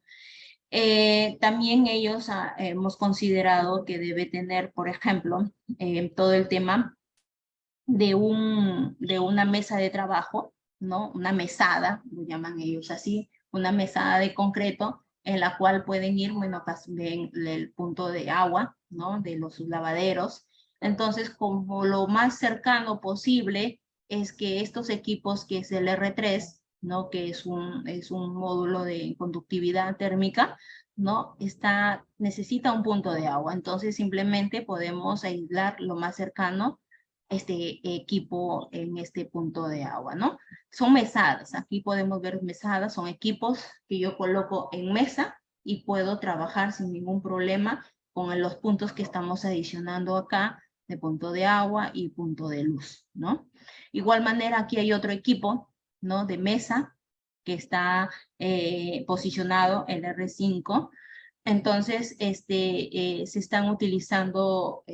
También ellos hemos considerado que debe tener, por ejemplo, todo el tema de una mesa de trabajo, ¿no? Una mesada, lo llaman ellos así, una mesada de concreto en la cual pueden ir, bueno, ven el punto de agua, ¿no? De los lavaderos. Entonces, como lo más cercano posible es que estos equipos, que es el R3, ¿no? Que es un módulo de conductividad térmica, ¿no? Necesita un punto de agua, entonces simplemente podemos aislar lo más cercano este equipo en este punto de agua, ¿no? Son mesadas, aquí podemos ver mesadas, son equipos que yo coloco en mesa y puedo trabajar sin ningún problema con los puntos que estamos adicionando acá, de punto de agua y punto de luz, ¿no? Igual manera, aquí hay otro equipo, ¿no? De mesa que está posicionado, el R5. Entonces, se están utilizando,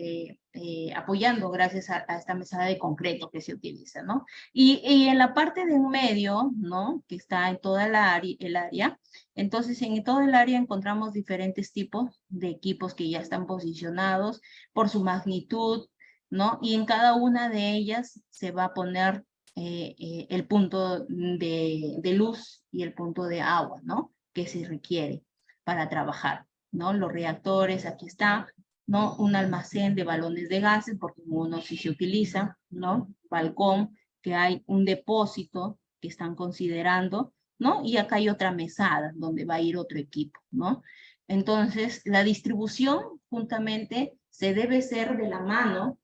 apoyando gracias a esta mesada de concreto que se utiliza, ¿no? Y en la parte de en medio, ¿no? Que está en toda el área, entonces en todo el área encontramos diferentes tipos de equipos que ya están posicionados por su magnitud, ¿no? Y en cada una de ellas se va a poner el punto de luz y el punto de agua, ¿no? Que se requiere para trabajar, ¿no? Los reactores, aquí está, ¿no? Un almacén de balones de gases, porque uno sí se utiliza, ¿no? Balcón, que hay un depósito que están considerando, ¿no? Y acá hay otra mesada donde va a ir otro equipo, ¿no? Entonces, la distribución juntamente se debe ser de la mano,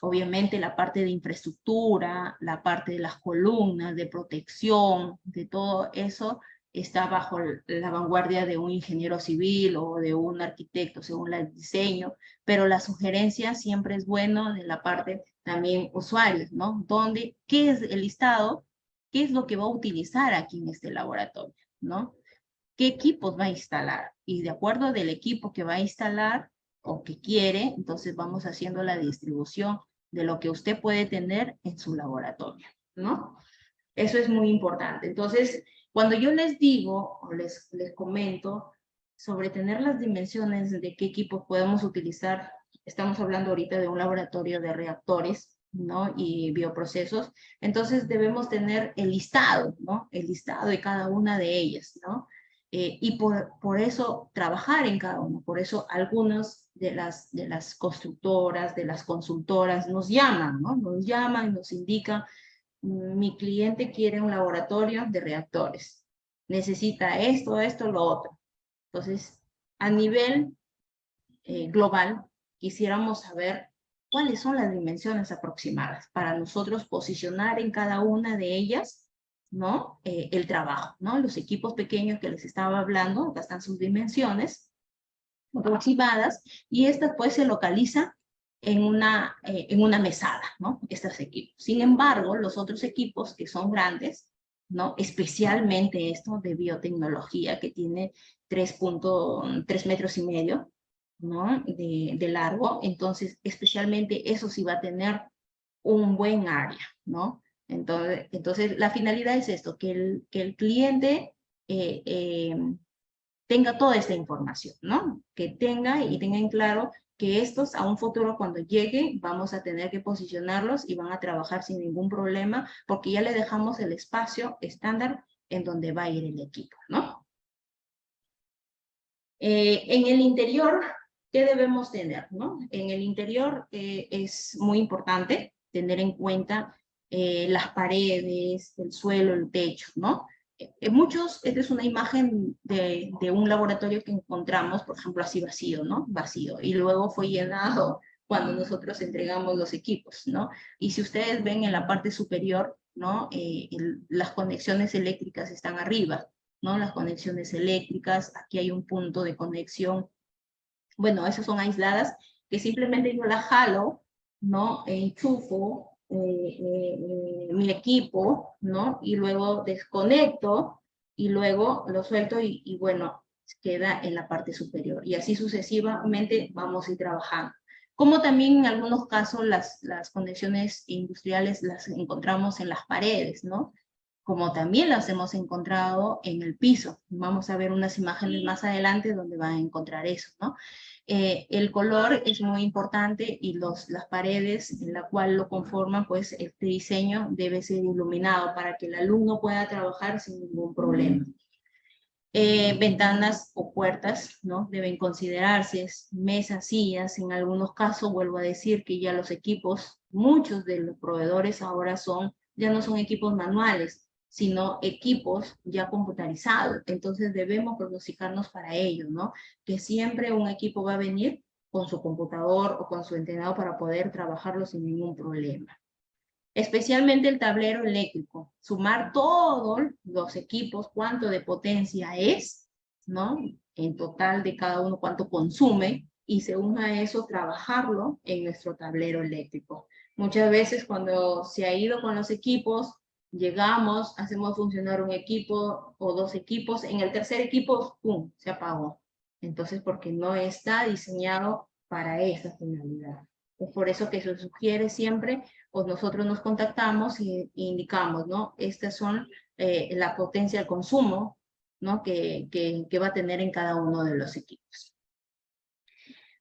obviamente la parte de infraestructura, la parte de las columnas, de protección, de todo eso, está bajo la vanguardia de un ingeniero civil o de un arquitecto según el diseño, pero la sugerencia siempre es bueno de la parte también usuarios, ¿no? Donde, ¿qué es el listado? ¿Qué es lo que va a utilizar aquí en este laboratorio, ¿no? ¿Qué equipos va a instalar? Y de acuerdo del equipo que va a instalar o que quiere, entonces vamos haciendo la distribución de lo que usted puede tener en su laboratorio, ¿no? Eso es muy importante. Entonces, cuando yo les digo o les comento sobre tener las dimensiones de qué equipos podemos utilizar, estamos hablando ahorita de un laboratorio de reactores, ¿no? Y bioprocesos, entonces debemos tener el listado, ¿no? El listado de cada una de ellas, ¿no? Y por eso trabajar en cada uno, por eso algunas de las constructoras, de las consultoras nos llaman, ¿no? Nos llaman, nos indican mi cliente quiere un laboratorio de reactores. Necesita esto, esto, lo otro. Entonces, a nivel global, quisiéramos saber cuáles son las dimensiones aproximadas para nosotros posicionar en cada una de ellas, ¿no? El trabajo, ¿no? Los equipos pequeños que les estaba hablando, acá están sus dimensiones aproximadas, y estas pues se localizan en una mesada, ¿no? Estos equipos. Sin embargo, los otros equipos que son grandes, ¿no? Especialmente esto de biotecnología que tiene 3.3 metros y medio, ¿no? De largo, entonces especialmente eso sí va a tener un buen área, ¿no? Entonces la finalidad es esto, que el cliente tenga toda esta información, ¿no? Que tenga y tenga en claro que estos a un futuro cuando llegue vamos a tener que posicionarlos y van a trabajar sin ningún problema porque ya le dejamos el espacio estándar en donde va a ir el equipo, ¿no? En el interior, ¿qué debemos tener, no? En el interior es muy importante tener en cuenta las paredes, el suelo, el techo, ¿no? Esta es una imagen de un laboratorio que encontramos, por ejemplo, así vacío, ¿no? Vacío. Y luego fue llenado cuando nosotros entregamos los equipos, ¿no? Y si ustedes ven en la parte superior, ¿no? Las conexiones eléctricas están arriba, ¿no? Las conexiones eléctricas, aquí hay un punto de conexión. Bueno, esas son aisladas, que simplemente yo las jalo, ¿no? Enchufo mi equipo, ¿no? Y luego desconecto y luego lo suelto y bueno, queda en la parte superior. Y así sucesivamente vamos a ir trabajando. Como también en algunos casos las conexiones industriales las encontramos en las paredes, ¿no? Como también las hemos encontrado en el piso. Vamos a ver unas imágenes más adelante donde van a encontrar eso, ¿no? El color es muy importante y las paredes en la cual lo conforman, pues este diseño debe ser iluminado para que el alumno pueda trabajar sin ningún problema. Ventanas o puertas, ¿no? Deben considerarse, mesas, sillas, en algunos casos, vuelvo a decir que ya los equipos, muchos de los proveedores ahora ya no son equipos manuales, sino equipos ya computarizados. Entonces debemos pronosticarnos para ello, ¿no? Que siempre un equipo va a venir con su computador o con su entrenador para poder trabajarlo sin ningún problema. Especialmente el tablero eléctrico. Sumar todos los equipos, cuánto de potencia es, ¿no? En total de cada uno, cuánto consume, y según a eso trabajarlo en nuestro tablero eléctrico. Muchas veces cuando se ha ido con los equipos, llegamos, hacemos funcionar un equipo o dos equipos, en el tercer equipo, ¡pum!, se apagó. Entonces, porque no está diseñado para esa finalidad. Es por eso que se sugiere siempre, o nosotros nos contactamos y indicamos, ¿no? Estas son la potencia del consumo, ¿no? Que va a tener en cada uno de los equipos.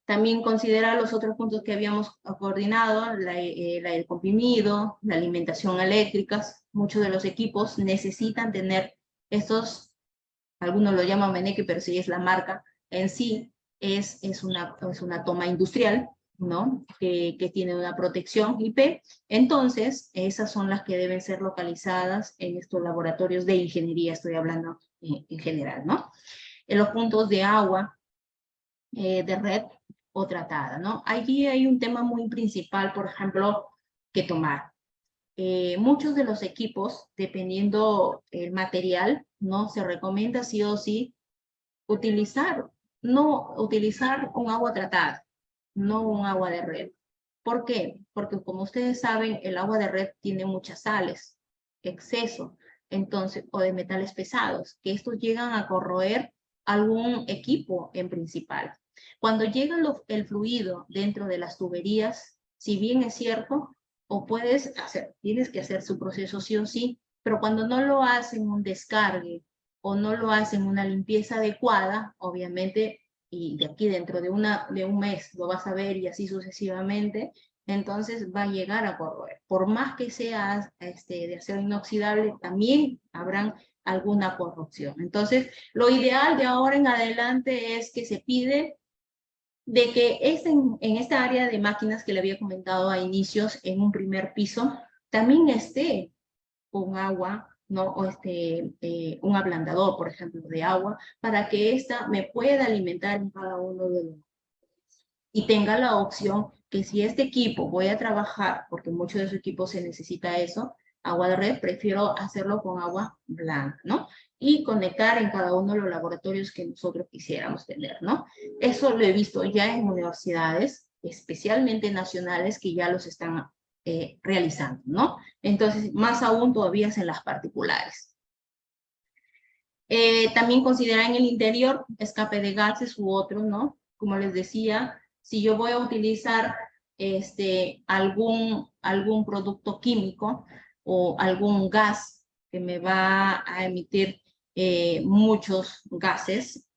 También considera los otros puntos que habíamos coordinado, el comprimido, la alimentación eléctrica. Muchos de los equipos necesitan tener estos, algunos lo llaman Meneque, pero sí es la marca en sí, es una toma industrial, ¿no? Que tiene una protección IP. Entonces, esas son las que deben ser localizadas en estos laboratorios de ingeniería, estoy hablando en general, ¿no? En los puntos de agua, de red o tratada, ¿no? Allí hay un tema muy principal, por ejemplo, que tomar. Muchos de los equipos, dependiendo el material, ¿no? Se recomienda sí o sí no utilizar un agua tratada, no un agua de red. ¿Por qué? Porque como ustedes saben, el agua de red tiene muchas sales, exceso, entonces, o de metales pesados, que estos llegan a corroer algún equipo en principal. Cuando llega el fluido dentro de las tuberías, si bien es cierto, tienes que hacer su proceso sí o sí, pero cuando no lo hacen un descargue o no lo hacen una limpieza adecuada, obviamente, y de aquí dentro de un mes lo vas a ver y así sucesivamente, entonces va a llegar a corroer. Por más que sea de acero inoxidable, también habrán alguna corrupción. Entonces, lo ideal de ahora en adelante es que se pide de que en esta área de máquinas que le había comentado a inicios, en un primer piso, también esté con agua, ¿no? O un ablandador, por ejemplo, de agua, para que ésta me pueda alimentar en cada uno de los. Y tenga la opción que si este equipo voy a trabajar, porque muchos de su equipos se necesita eso, agua de red, prefiero hacerlo con agua blanca, ¿no? Y conectar en cada uno de los laboratorios que nosotros quisiéramos tener, ¿no? Eso lo he visto ya en universidades, especialmente nacionales, que ya los están realizando, ¿no? Entonces, más aún todavía es en las particulares. También considerar en el interior escape de gases u otros, ¿no? Como les decía, si yo voy a utilizar algún producto químico o algún gas que me va a emitir muchos gases,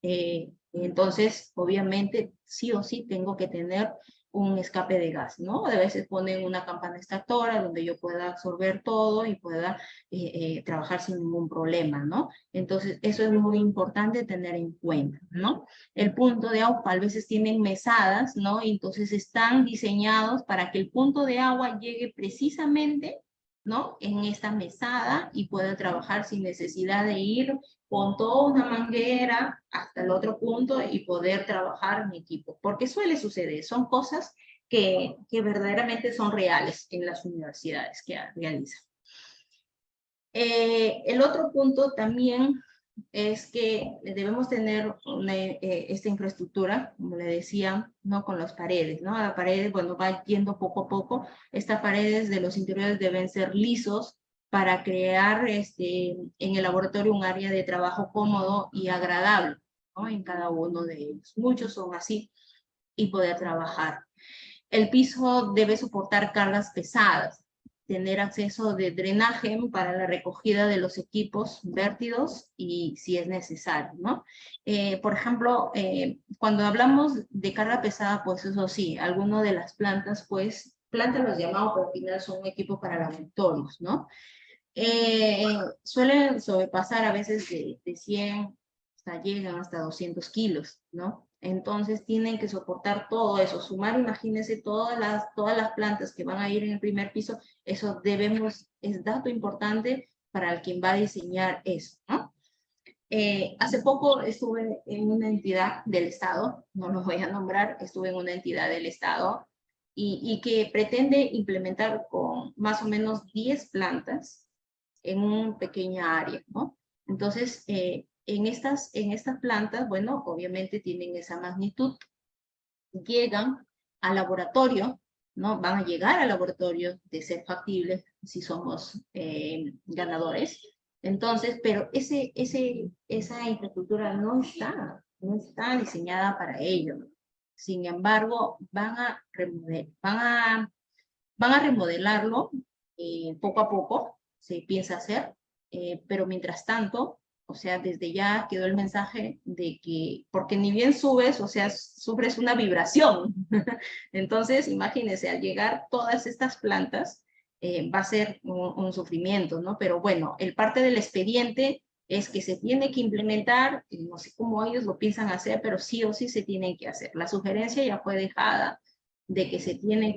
entonces obviamente sí o sí tengo que tener un escape de gas, ¿no? A veces ponen una campana extractora donde yo pueda absorber todo y pueda trabajar sin ningún problema, ¿no? Entonces, eso es muy importante tener en cuenta, ¿no? El punto de agua, a veces tienen mesadas, ¿no? Entonces, están diseñados para que el punto de agua llegue precisamente, ¿no? En esta mesada y pueda trabajar sin necesidad de ir con toda una manguera hasta el otro punto y poder trabajar en equipo. Porque suele suceder, son cosas que verdaderamente son reales en las universidades que realizan. El otro punto también es que debemos tener esta infraestructura, como le decía, ¿no? Con las paredes, ¿no? La pared, bueno, va yendo poco a poco. Estas paredes de los interiores deben ser lisos para crear en el laboratorio un área de trabajo cómodo y agradable, ¿no? En cada uno de ellos. Muchos son así y poder trabajar. El piso debe soportar cargas pesadas, tener acceso de drenaje para la recogida de los equipos vértidos y si es necesario, ¿no? Por ejemplo, cuando hablamos de carga pesada, pues eso sí, algunas de las plantas, pues, plantas los llamamos, pero al final son equipos para laboratorios, ¿no? Suelen sobrepasar a veces de 100, hasta llegan hasta 200 kilos, ¿no? Entonces tienen que soportar todo eso, sumar, imagínense, todas las plantas que van a ir en el primer piso, eso es dato importante para quien va a diseñar eso, ¿no? Hace poco estuve en una entidad del Estado, no los voy a nombrar, estuve en una entidad del Estado y que pretende implementar con más o menos 10 plantas en una pequeña área, ¿no? Entonces, en estas plantas, bueno, obviamente tienen esa magnitud, llegan al laboratorio, ¿no? Van a llegar al laboratorio de ser factibles si somos ganadores. Entonces, pero esa infraestructura no está diseñada para ello. Sin embargo, van a remodelarlo poco a poco, se piensa hacer, pero mientras tanto, o sea, desde ya quedó el mensaje de que, porque ni bien subes, o sea, sufres una vibración. Entonces, imagínense, al llegar todas estas plantas, va a ser un sufrimiento, ¿no? Pero bueno, el parte del expediente es que se tiene que implementar, no sé cómo ellos lo piensan hacer, pero sí o sí se tienen que hacer. La sugerencia ya fue dejada de que se tiene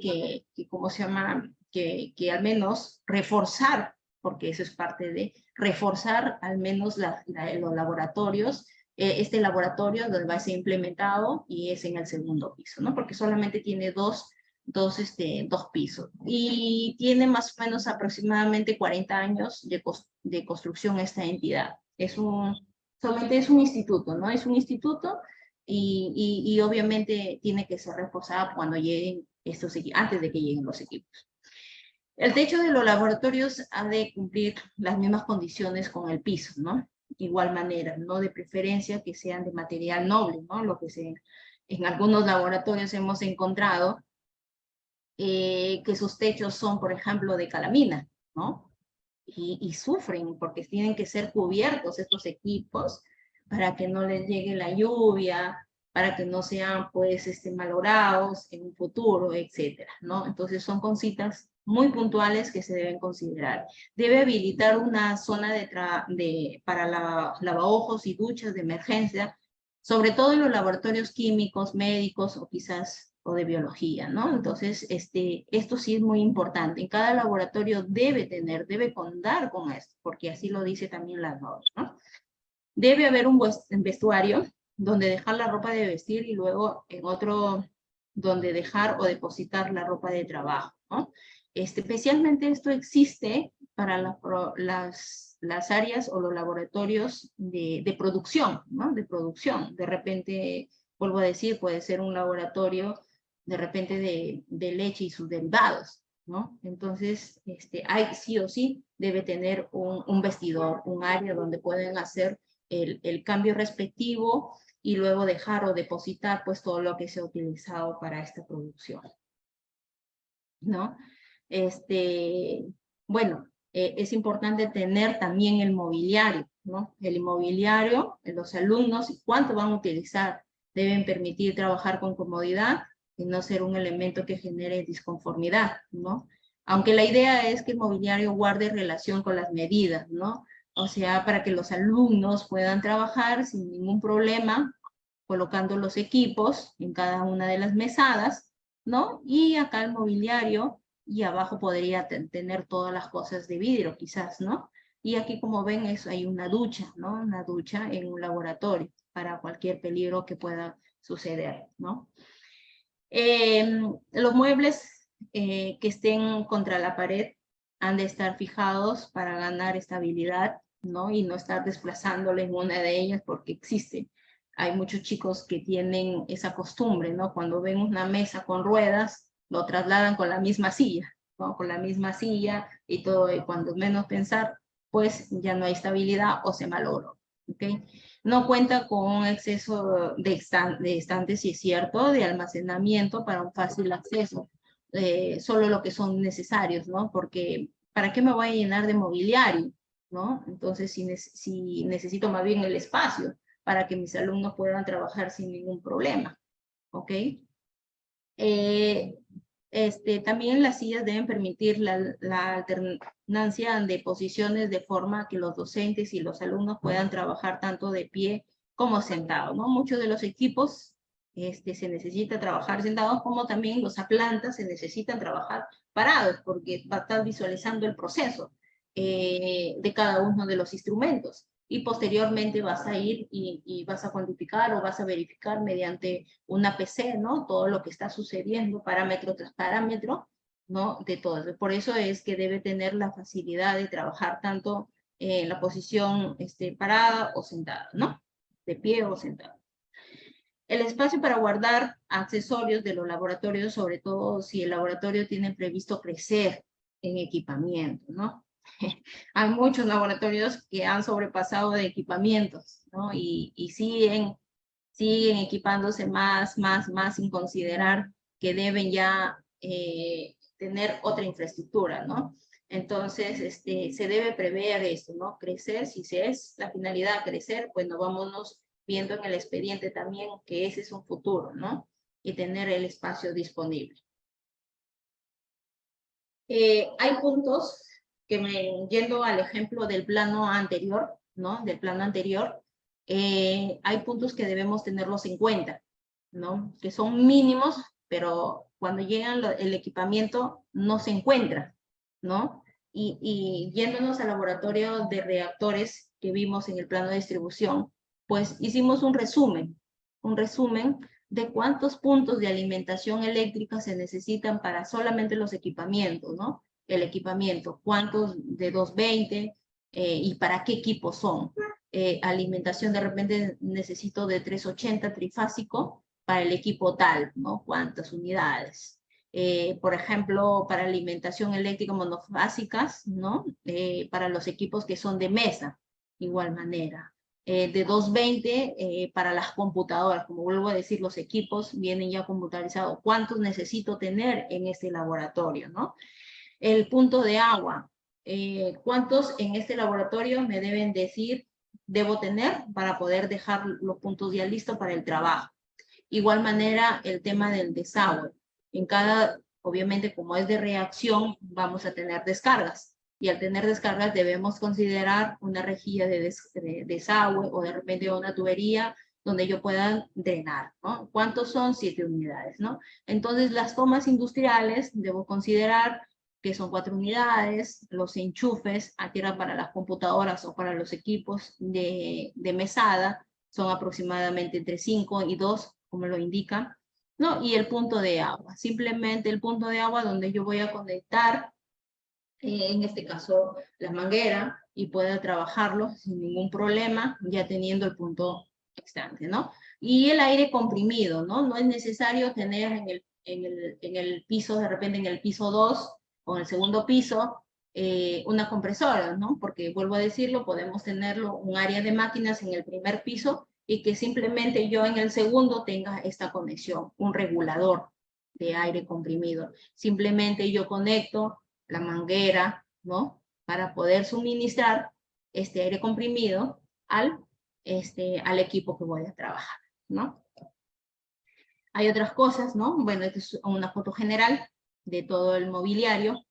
¿cómo se llama? Que al menos reforzar, porque eso es parte de reforzar al menos los laboratorios, este laboratorio donde va a ser implementado y es en el segundo piso, ¿no? Porque solamente tiene dos pisos y tiene más o menos aproximadamente 40 años de construcción esta entidad. Solamente es un instituto, ¿no? Es un instituto y obviamente tiene que ser reforzada cuando lleguen estos equipos, antes de que lleguen los equipos. El techo de los laboratorios ha de cumplir las mismas condiciones con el piso, ¿no? Igual manera, ¿no? De preferencia que sean de material noble, ¿no? Lo que en algunos laboratorios hemos encontrado que sus techos son, por ejemplo, de calamina, ¿no? Y sufren porque tienen que ser cubiertos estos equipos para que no les llegue la lluvia, para que no sean pues malogrados en un futuro, etcétera, ¿no? Entonces son cositas muy puntuales que se deben considerar. Debe habilitar una zona para lavaojos y duchas de emergencia, sobre todo en los laboratorios químicos, médicos o quizás o de biología, ¿no? Entonces, esto sí es muy importante. En cada laboratorio debe contar con esto, porque así lo dice también la norma, ¿no? Debe haber un vestuario donde dejar la ropa de vestir y luego en otro donde dejar o depositar la ropa de trabajo, ¿no? Especialmente esto existe para las áreas o los laboratorios de producción, ¿no? De producción. De repente, vuelvo a decir, puede ser un laboratorio de repente de leche y sus derivados, ¿no? Entonces, hay sí o sí debe tener un vestidor, un área donde pueden hacer el cambio respectivo y luego dejar o depositar pues todo lo que se ha utilizado para esta producción, ¿no? Bueno, es importante tener también el mobiliario, ¿no? El mobiliario, los alumnos, cuánto van a utilizar, deben permitir trabajar con comodidad y no ser un elemento que genere disconformidad, ¿no? Aunque la idea es que el mobiliario guarde relación con las medidas, ¿no? O sea, para que los alumnos puedan trabajar sin ningún problema, colocando los equipos en cada una de las mesadas, ¿no? Y acá el mobiliario, y abajo podría tener todas las cosas de vidrio, quizás, ¿no? Y aquí, como ven, hay una ducha, ¿no? Una ducha en un laboratorio para cualquier peligro que pueda suceder, ¿no? Los muebles que estén contra la pared han de estar fijados para ganar estabilidad, ¿no? Y no estar desplazándole en una de ellas porque existe. Hay muchos chicos que tienen esa costumbre, ¿no? Cuando ven una mesa con ruedas, lo trasladan con la misma silla, ¿no? Con la misma silla y todo, y cuando menos pensar, pues ya no hay estabilidad o se malogró, ¿ok? No cuenta con un exceso de estantes, si es cierto, de almacenamiento para un fácil acceso, solo lo que son necesarios, ¿no? Porque ¿para qué me voy a llenar de mobiliario? ¿No? Entonces, si necesito más bien el espacio para que mis alumnos puedan trabajar sin ningún problema, ¿ok? También las sillas deben permitir la alternancia de posiciones de forma que los docentes y los alumnos puedan trabajar tanto de pie como sentados, ¿no? Muchos de los equipos se necesita trabajar sentados, como también los aplantas se necesitan trabajar parados, porque va a estar visualizando el proceso. de cada uno de los instrumentos. Y posteriormente vas a ir y vas a cuantificar o vas a verificar mediante una PC, ¿no? Todo lo que está sucediendo, parámetro tras parámetro, ¿no? De todo. Por eso es que debe tener la facilidad de trabajar tanto en la posición parada o sentada, ¿no? De pie o sentado. El espacio para guardar accesorios de los laboratorios, sobre todo si el laboratorio tiene previsto crecer en equipamiento, ¿no? Hay muchos laboratorios que han sobrepasado de equipamientos, ¿no? Y siguen equipándose más, sin considerar que deben ya tener otra infraestructura, ¿no? Entonces, se debe prever esto, ¿no? Crecer, si es la finalidad crecer, pues nos vámonos viendo en el expediente también que ese es un futuro, ¿no? Y tener el espacio disponible. Hay puntos que yendo al ejemplo del plano anterior, ¿no? Del plano anterior, hay puntos que debemos tenerlos en cuenta, ¿no? Que son mínimos, pero cuando llegan el equipamiento no se encuentra, ¿no? Y yéndonos al laboratorio de reactores que vimos en el plano de distribución, pues hicimos un resumen de cuántos puntos de alimentación eléctrica se necesitan para solamente los equipamientos, ¿no? El equipamiento, cuántos de 220 y para qué equipos son. Alimentación, de repente necesito de 380 trifásico para el equipo tal, ¿no? ¿Cuántas unidades? Por ejemplo, para alimentación eléctrica monofásicas, ¿no? Para los equipos que son de mesa, igual manera. De 220 para las computadoras, como vuelvo a decir, los equipos vienen ya computarizados. ¿Cuántos necesito tener en este laboratorio, no? El punto de agua. ¿Cuántos en este laboratorio me deben decir debo tener para poder dejar los puntos ya listos para el trabajo? Igual manera, el tema del desagüe. En cada, obviamente, como es de reacción, vamos a tener descargas. Y al tener descargas debemos considerar una rejilla de desagüe o de repente una tubería donde yo pueda drenar, ¿no? ¿Cuántos son? 7 unidades, ¿no? Entonces, las tomas industriales debo considerar que son 4 unidades, los enchufes a tierra para las computadoras o para los equipos de mesada son aproximadamente entre 5 y 2, como lo indica, ¿no? Y el punto de agua, simplemente el punto de agua donde yo voy a conectar, en este caso, la manguera, y pueda trabajarlo sin ningún problema, ya teniendo el punto extante, ¿no? Y el aire comprimido, ¿no? No es necesario tener en el piso, de repente en el piso 2 o en el segundo piso, una compresora, ¿no? Porque, vuelvo a decirlo, podemos tenerlo un área de máquinas en el primer piso y que simplemente yo en el segundo tenga esta conexión, un regulador de aire comprimido. Simplemente yo conecto la manguera, ¿no? Para poder suministrar este aire comprimido al equipo que voy a trabajar, ¿no? Hay otras cosas, ¿no? Bueno, esta es una foto general de todo el mobiliario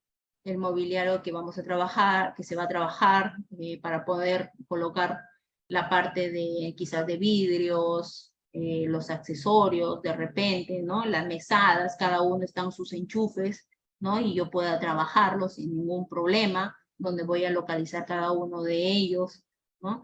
que vamos a trabajar, que se va a trabajar para poder colocar la parte de quizás de vidrios, los accesorios de repente, ¿no? Las mesadas, cada uno están sus enchufes, ¿no? Y yo pueda trabajarlos sin ningún problema, donde voy a localizar cada uno de ellos, ¿no?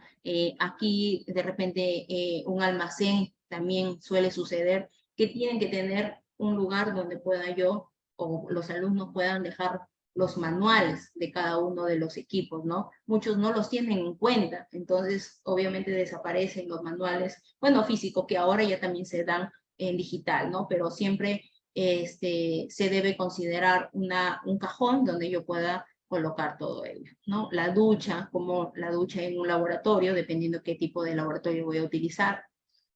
Aquí de repente un almacén también suele suceder que tienen que tener un lugar donde pueda yo o los alumnos puedan dejar los manuales de cada uno de los equipos, ¿no? Muchos no los tienen en cuenta, entonces obviamente desaparecen los manuales, bueno, físicos, que ahora ya también se dan en digital, ¿no? Pero siempre se debe considerar un cajón donde yo pueda colocar todo ello, ¿no? La ducha, como la ducha en un laboratorio, dependiendo qué tipo de laboratorio voy a utilizar,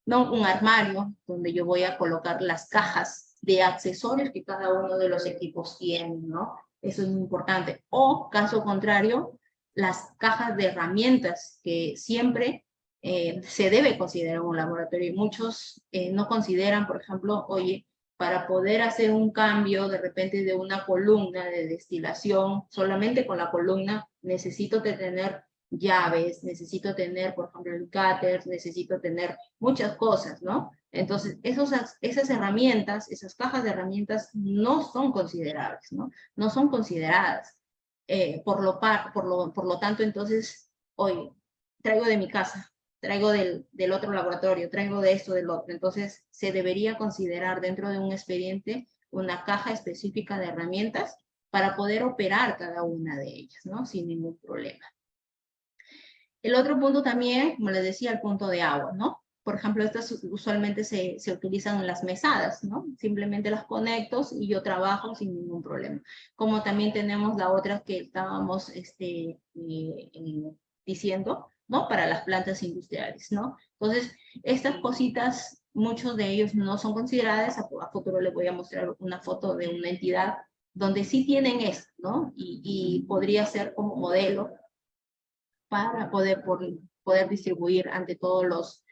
¿no? Un armario donde yo voy a colocar las cajas de accesorios que cada uno de los equipos tiene, ¿no? Eso es muy importante. O, caso contrario, las cajas de herramientas que siempre se debe considerar un laboratorio. Y muchos no consideran, por ejemplo, oye, para poder hacer un cambio de repente de una columna de destilación, solamente con la columna necesito tener llaves, necesito tener, por ejemplo, el cáter, necesito tener muchas cosas, ¿no? Entonces, esas herramientas, esas cajas de herramientas no son considerables, ¿no? No son consideradas. Por lo tanto, entonces, hoy traigo de mi casa, traigo del otro laboratorio, traigo de esto, del otro. Entonces, se debería considerar dentro de un expediente una caja específica de herramientas para poder operar cada una de ellas, ¿no? Sin ningún problema. El otro punto también, como les decía, el punto de agua, ¿no? Por ejemplo, estas usualmente se utilizan en las mesadas, ¿no? Simplemente las conecto y yo trabajo sin ningún problema. Como también tenemos la otra que estábamos diciendo, ¿no? Para las plantas industriales, ¿no? Entonces, estas cositas, muchos de ellos no son consideradas. A futuro les voy a mostrar una foto de una entidad donde sí tienen esto, ¿no? Y podría ser como modelo para poder distribuir ante todos los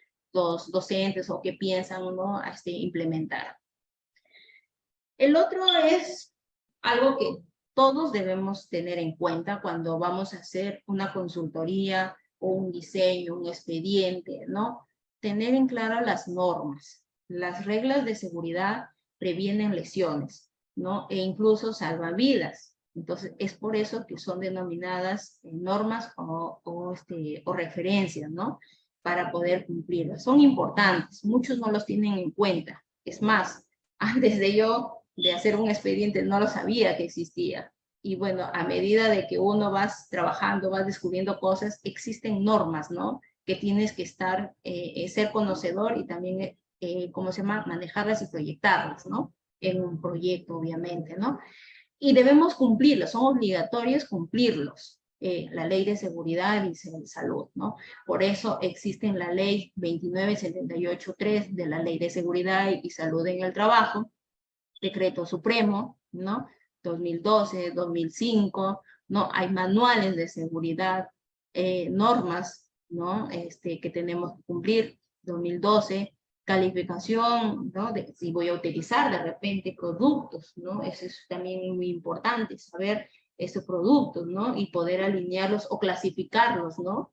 docentes o que piensan, ¿no? Implementar. El otro es algo que todos debemos tener en cuenta cuando vamos a hacer una consultoría o un diseño, un expediente, ¿no? Tener en claro las normas. Las reglas de seguridad previenen lesiones, ¿no? E incluso salvan vidas. Entonces, es por eso que son denominadas normas o referencias, ¿no? Para poder cumplirlas. Son importantes, muchos no los tienen en cuenta. Es más, antes de hacer un expediente no lo sabía que existía. Y bueno, a medida de que uno vas trabajando, vas descubriendo cosas, existen normas, ¿no? Que tienes que ser conocedor y también, ¿cómo se llama? Manejarlas y proyectarlas, ¿no? En un proyecto, obviamente, ¿no? Y debemos cumplirlos, son obligatorios cumplirlos. La ley de seguridad y salud, ¿no? Por eso existe la ley 2978.3 de la ley de seguridad y salud en el trabajo, decreto supremo, ¿no? 2012, 2005, ¿no? Hay manuales de seguridad, normas, ¿no? Que tenemos que cumplir, 2012, calificación, ¿no? Si voy a utilizar de repente productos, ¿no? Eso es también muy importante, saber esos productos, ¿no? Y poder alinearlos o clasificarlos, ¿no?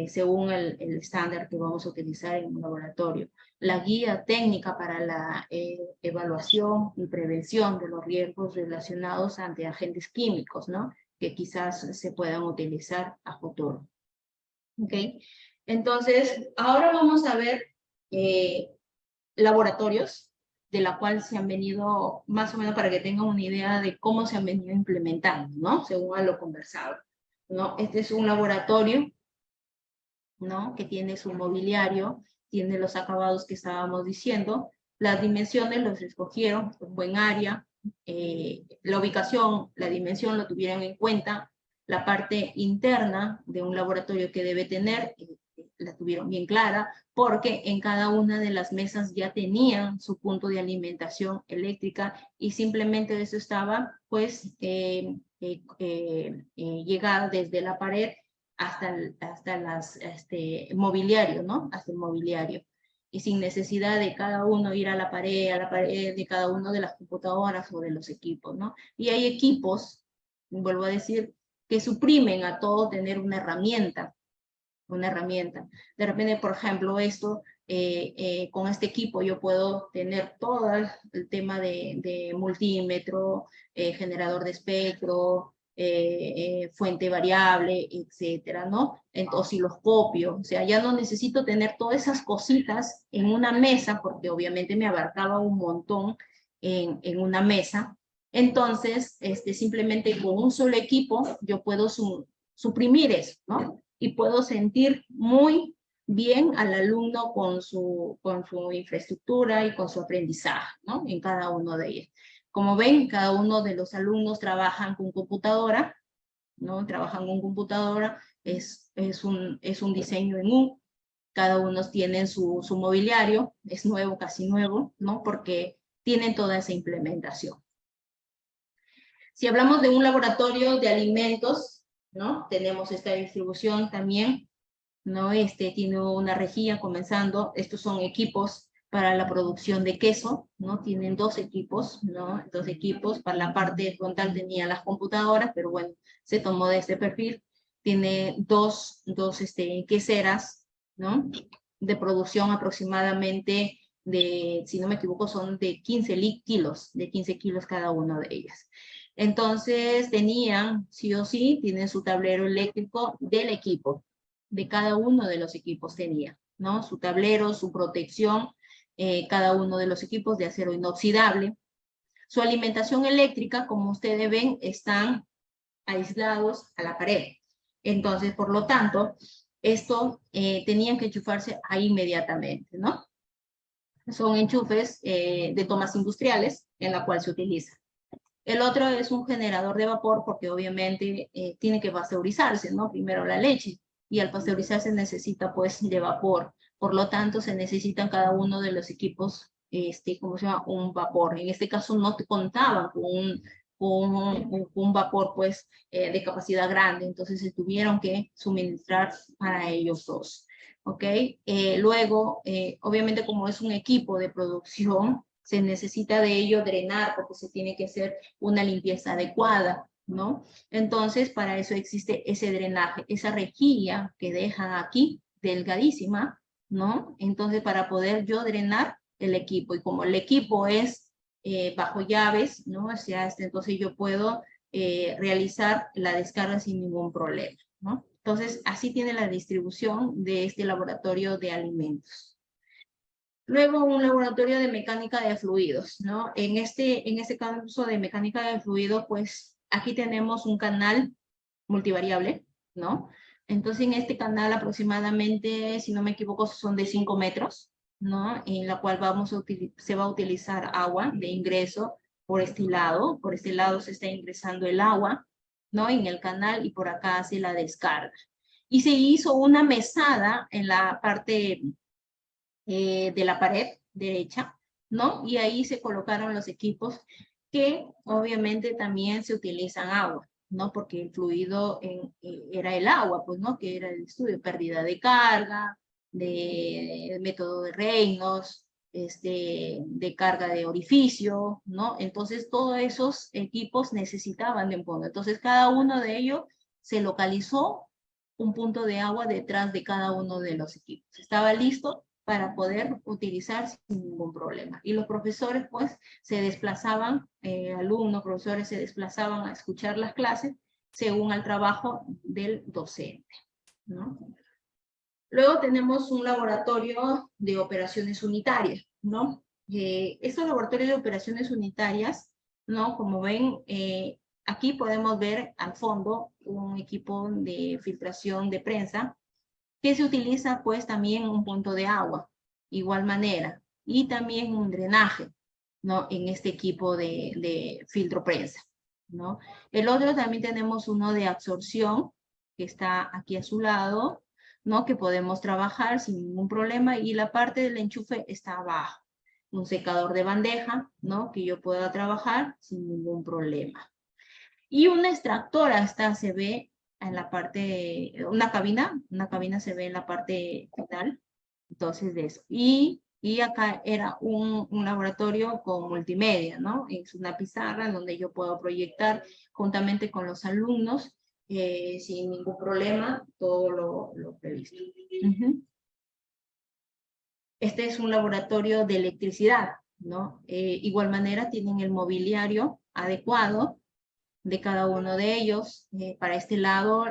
Según el estándar que vamos a utilizar en un laboratorio. La guía técnica para la evaluación y prevención de los riesgos relacionados ante agentes químicos, ¿no? Que quizás se puedan utilizar a futuro. ¿Ok? Entonces, ahora vamos a ver laboratorios de la cual se han venido, más o menos para que tengan una idea de cómo se han venido implementando, ¿no? Según a lo conversado, ¿no? Este es un laboratorio, ¿no? Que tiene su mobiliario, tiene los acabados que estábamos diciendo, las dimensiones los escogieron, un buen área, la ubicación, la dimensión lo tuvieron en cuenta, la parte interna de un laboratorio que debe tener, la tuvieron bien clara, porque en cada una de las mesas ya tenían su punto de alimentación eléctrica y simplemente eso estaba, pues, llegada desde la pared hasta mobiliario, ¿no? Hasta el mobiliario. Y sin necesidad de cada uno ir a la pared de cada una de las computadoras o de los equipos, ¿no? Y hay equipos, vuelvo a decir, que suprimen a todo tener una herramienta. De repente, por ejemplo, con este equipo yo puedo tener todo el tema de multímetro, generador de espectro, fuente variable, etcétera, ¿no? Osciloscopio, o sea, ya no necesito tener todas esas cositas en una mesa, porque obviamente me abarcaba un montón en una mesa. Entonces, simplemente con un solo equipo yo puedo suprimir eso, ¿no? Y puedo sentir muy bien al alumno con su infraestructura y con su aprendizaje, ¿no? En cada uno de ellos. Como ven, cada uno de los alumnos trabajan con computadora, ¿no? Trabajan con computadora, es un diseño en U, cada uno tiene su mobiliario, es nuevo, casi nuevo, ¿no? Porque tienen toda esa implementación. Si hablamos de un laboratorio de alimentos, ¿no? Tenemos esta distribución también, ¿no? Tiene una rejilla comenzando, estos son equipos para la producción de queso, ¿no? Tienen dos equipos, ¿no? Dos equipos, para la parte frontal tenía las computadoras, pero bueno, se tomó de este perfil. Tiene dos queseras, ¿no? De producción aproximadamente si no me equivoco, son de 15 kilos, de 15 kilos cada una de ellas. Entonces tenían, sí o sí, tienen su tablero eléctrico del equipo, de cada uno de los equipos tenía, ¿no? Su tablero, su protección, cada uno de los equipos de acero inoxidable. Su alimentación eléctrica, como ustedes ven, están aislados a la pared. Entonces, por lo tanto, esto tenían que enchufarse ahí inmediatamente, ¿no? Son enchufes de tomas industriales en la cual se utiliza. El otro es un generador de vapor porque obviamente tiene que pasteurizarse, ¿no? Primero la leche y al pasteurizarse necesita pues de vapor. Por lo tanto, se necesitan cada uno de los equipos, ¿cómo se llama? Un vapor. En este caso no contaban con un vapor pues de capacidad grande, entonces se tuvieron que suministrar para ellos dos. ¿Ok? Luego, obviamente como es un equipo de producción, se necesita de ello drenar porque se tiene que hacer una limpieza adecuada, ¿no? Entonces, para eso existe ese drenaje, esa rejilla que dejan aquí, delgadísima, ¿no? Entonces, para poder yo drenar el equipo, y como el equipo es bajo llaves, ¿no? O sea, entonces yo puedo realizar la descarga sin ningún problema, ¿no? Entonces, así tiene la distribución de este laboratorio de alimentos. Luego un laboratorio de mecánica de fluidos, ¿no? En este caso de mecánica de fluidos, pues aquí tenemos un canal multivariable, ¿no? Entonces en este canal aproximadamente, si no me equivoco, son de 5 metros, ¿no? En la cual se va a utilizar agua de ingreso por este lado se está ingresando el agua, ¿no? En el canal y por acá hace la descarga. Y se hizo una mesada en la parte de la pared derecha, ¿no? Y ahí se colocaron los equipos que obviamente también se utilizan agua, ¿no? Porque el fluido era el agua, pues, ¿no? Que era el estudio, pérdida de carga, de método de Reynolds, de carga de orificio, ¿no? Entonces, todos esos equipos necesitaban de un punto. Entonces, cada uno de ellos se localizó un punto de agua detrás de cada uno de los equipos. Estaba listo para poder utilizar sin ningún problema. Y los profesores, pues, se desplazaban, alumnos, profesores se desplazaban a escuchar las clases según el trabajo del docente, ¿no? Luego tenemos un laboratorio de operaciones unitarias, ¿no? Estos laboratorios de operaciones unitarias, ¿no? Como ven, aquí podemos ver al fondo un equipo de filtración de prensa que se utiliza pues también un punto de agua, igual manera, y también un drenaje, ¿no? En este equipo de filtro prensa, ¿no? El otro también tenemos uno de absorción, que está aquí a su lado, ¿no? Que podemos trabajar sin ningún problema, y la parte del enchufe está abajo. Un secador de bandeja, ¿no? Que yo pueda trabajar sin ningún problema. Y una extractora se ve en la parte, una cabina se ve en la parte final, entonces de eso. Y acá era un laboratorio con multimedia, ¿no? Es una pizarra donde yo puedo proyectar juntamente con los alumnos sin ningún problema todo lo previsto. Este es un laboratorio de electricidad, ¿no? Igual manera tienen el mobiliario adecuado de cada uno de ellos. Para este lado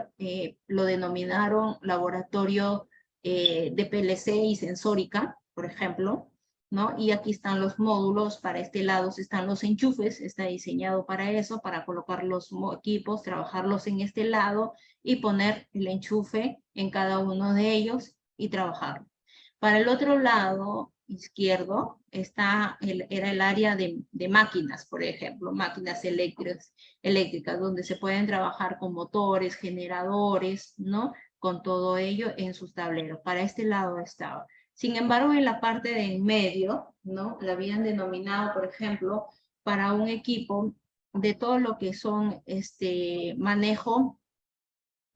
lo denominaron laboratorio de PLC y sensórica, por ejemplo, ¿no? Y aquí están los módulos, para este lado están los enchufes, está diseñado para eso, para colocar los equipos, trabajarlos en este lado y poner el enchufe en cada uno de ellos y trabajarlo. Para el otro lado izquierdo era el área de máquinas, por ejemplo, máquinas eléctricas, donde se pueden trabajar con motores, generadores, ¿no? Con todo ello en sus tableros. Para este lado estaba. Sin embargo, en la parte de en medio, ¿no? La habían denominado, por ejemplo, para un equipo de todo lo que son manejo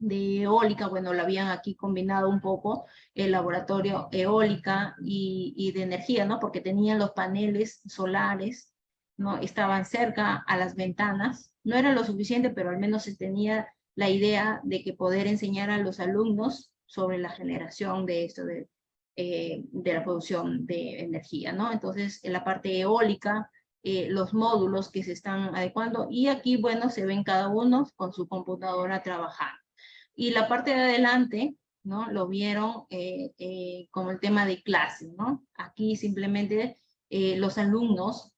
de eólica, bueno, lo habían aquí combinado un poco, el laboratorio eólica y de energía, ¿no? Porque tenían los paneles solares, ¿no? Estaban cerca a las ventanas, no era lo suficiente, pero al menos se tenía la idea de que poder enseñar a los alumnos sobre la generación de esto, de la producción de energía, ¿no? Entonces, en la parte eólica, los módulos que se están adecuando, y aquí, bueno, se ven cada uno con su computadora trabajando. Y la parte de adelante, ¿no? Lo vieron como el tema de clase, ¿no? Aquí simplemente los alumnos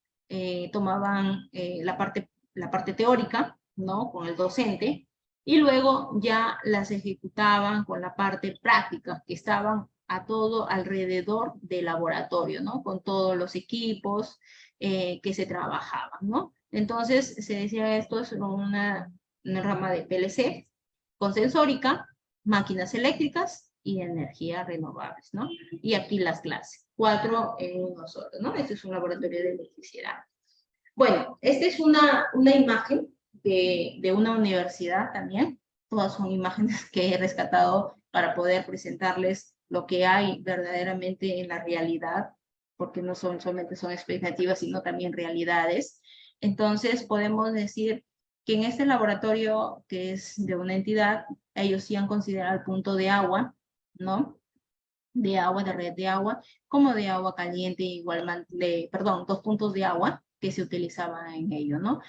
tomaban la parte teórica, ¿no? Con el docente, y luego ya las ejecutaban con la parte práctica, que estaban a todo alrededor del laboratorio, ¿no? Con todos los equipos que se trabajaban, ¿no? Entonces se decía esto es una rama de PLC, con sensórica, máquinas eléctricas y energías renovables, ¿no? Y aquí las clases, 4 en uno solo, ¿no? Este es un laboratorio de electricidad. Bueno, esta es una imagen de una universidad también. Todas son imágenes que he rescatado para poder presentarles lo que hay verdaderamente en la realidad, porque no solamente son expectativas, sino también realidades. Entonces, podemos decir que en este laboratorio, que es de una entidad, ellos sí han considerado el punto de agua, ¿no? De agua, de red de agua, como de agua caliente, igual, perdón, 2 puntos de agua que se utilizaban en ello, ¿no?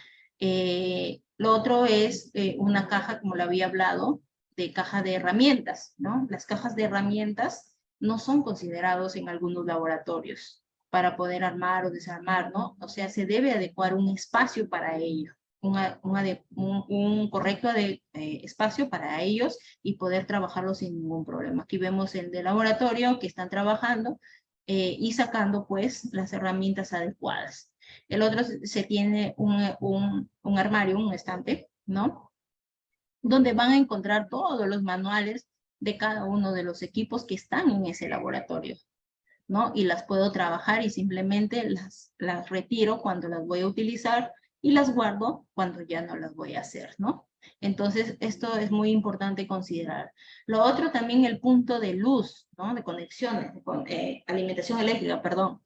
Lo otro es una caja, como lo había hablado, de caja de herramientas, ¿no? Las cajas de herramientas no son considerados en algunos laboratorios para poder armar o desarmar, ¿no? O sea, se debe adecuar un espacio para ello, un correcto espacio para ellos y poder trabajarlo sin ningún problema. Aquí vemos el de laboratorio que están trabajando y sacando pues las herramientas adecuadas. El otro se tiene un armario, un estante, ¿no? Donde van a encontrar todos los manuales de cada uno de los equipos que están en ese laboratorio, ¿no? Y las puedo trabajar y simplemente las retiro cuando las voy a utilizar y las guardo cuando ya no las voy a hacer, ¿no? Entonces, esto es muy importante considerar. Lo otro también el punto de luz, ¿no? De conexiones, alimentación eléctrica, perdón.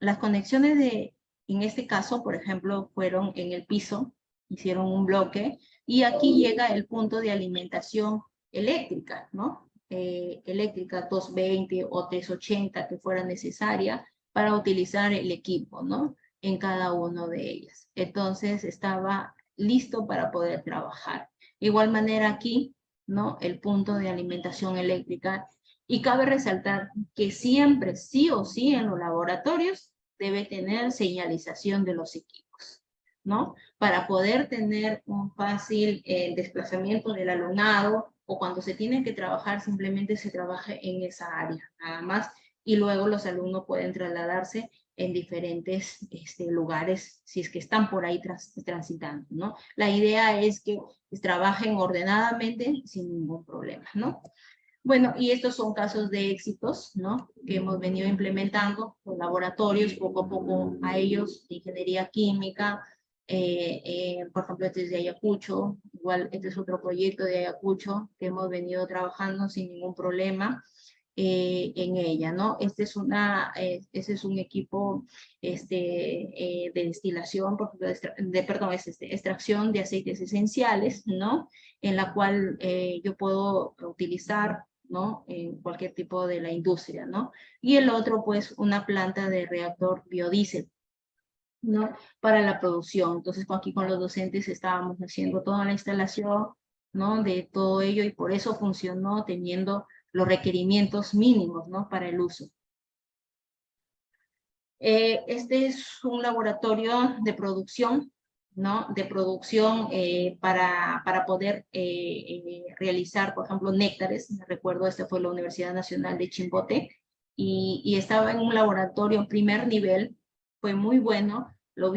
Las conexiones en este caso, por ejemplo, fueron en el piso, hicieron un bloque, y aquí llega el punto de alimentación eléctrica, ¿no? Eléctrica 220 o 380 que fuera necesaria para utilizar el equipo, ¿no? En cada uno de ellas. Entonces estaba listo para poder trabajar. Igual manera aquí, ¿no? El punto de alimentación eléctrica. Y cabe resaltar que siempre, sí o sí, en los laboratorios debe tener señalización de los equipos, ¿no? Para poder tener un fácil desplazamiento del alumnado, o cuando se tiene que trabajar, simplemente se trabaje en esa área, nada más, y luego los alumnos pueden trasladarse en diferentes lugares, si es que están por ahí transitando, ¿no? La idea es que trabajen ordenadamente sin ningún problema, ¿no? Bueno, y estos son casos de éxitos, ¿no? Que hemos venido implementando con laboratorios, poco a poco a ellos, de ingeniería química, por ejemplo, este es de Ayacucho, igual este es otro proyecto de Ayacucho que hemos venido trabajando sin ningún problema en ella, ¿no? Este es un equipo de destilación, por ejemplo, perdón, extracción de aceites esenciales, ¿no? En la cual yo puedo utilizar, ¿no? En cualquier tipo de la industria, ¿no? Y el otro, pues, una planta de reactor biodiesel, ¿no? Para la producción. Entonces, aquí con los docentes estábamos haciendo toda la instalación, ¿no? De todo ello, y por eso funcionó teniendo los requerimientos mínimos, ¿no? Para el uso. Este es un laboratorio de producción, ¿no? De producción para poder realizar, por ejemplo, néctares. Me recuerdo, esta fue la Universidad Nacional de Chimbote, y estaba en un laboratorio primer nivel, fue muy bueno, lo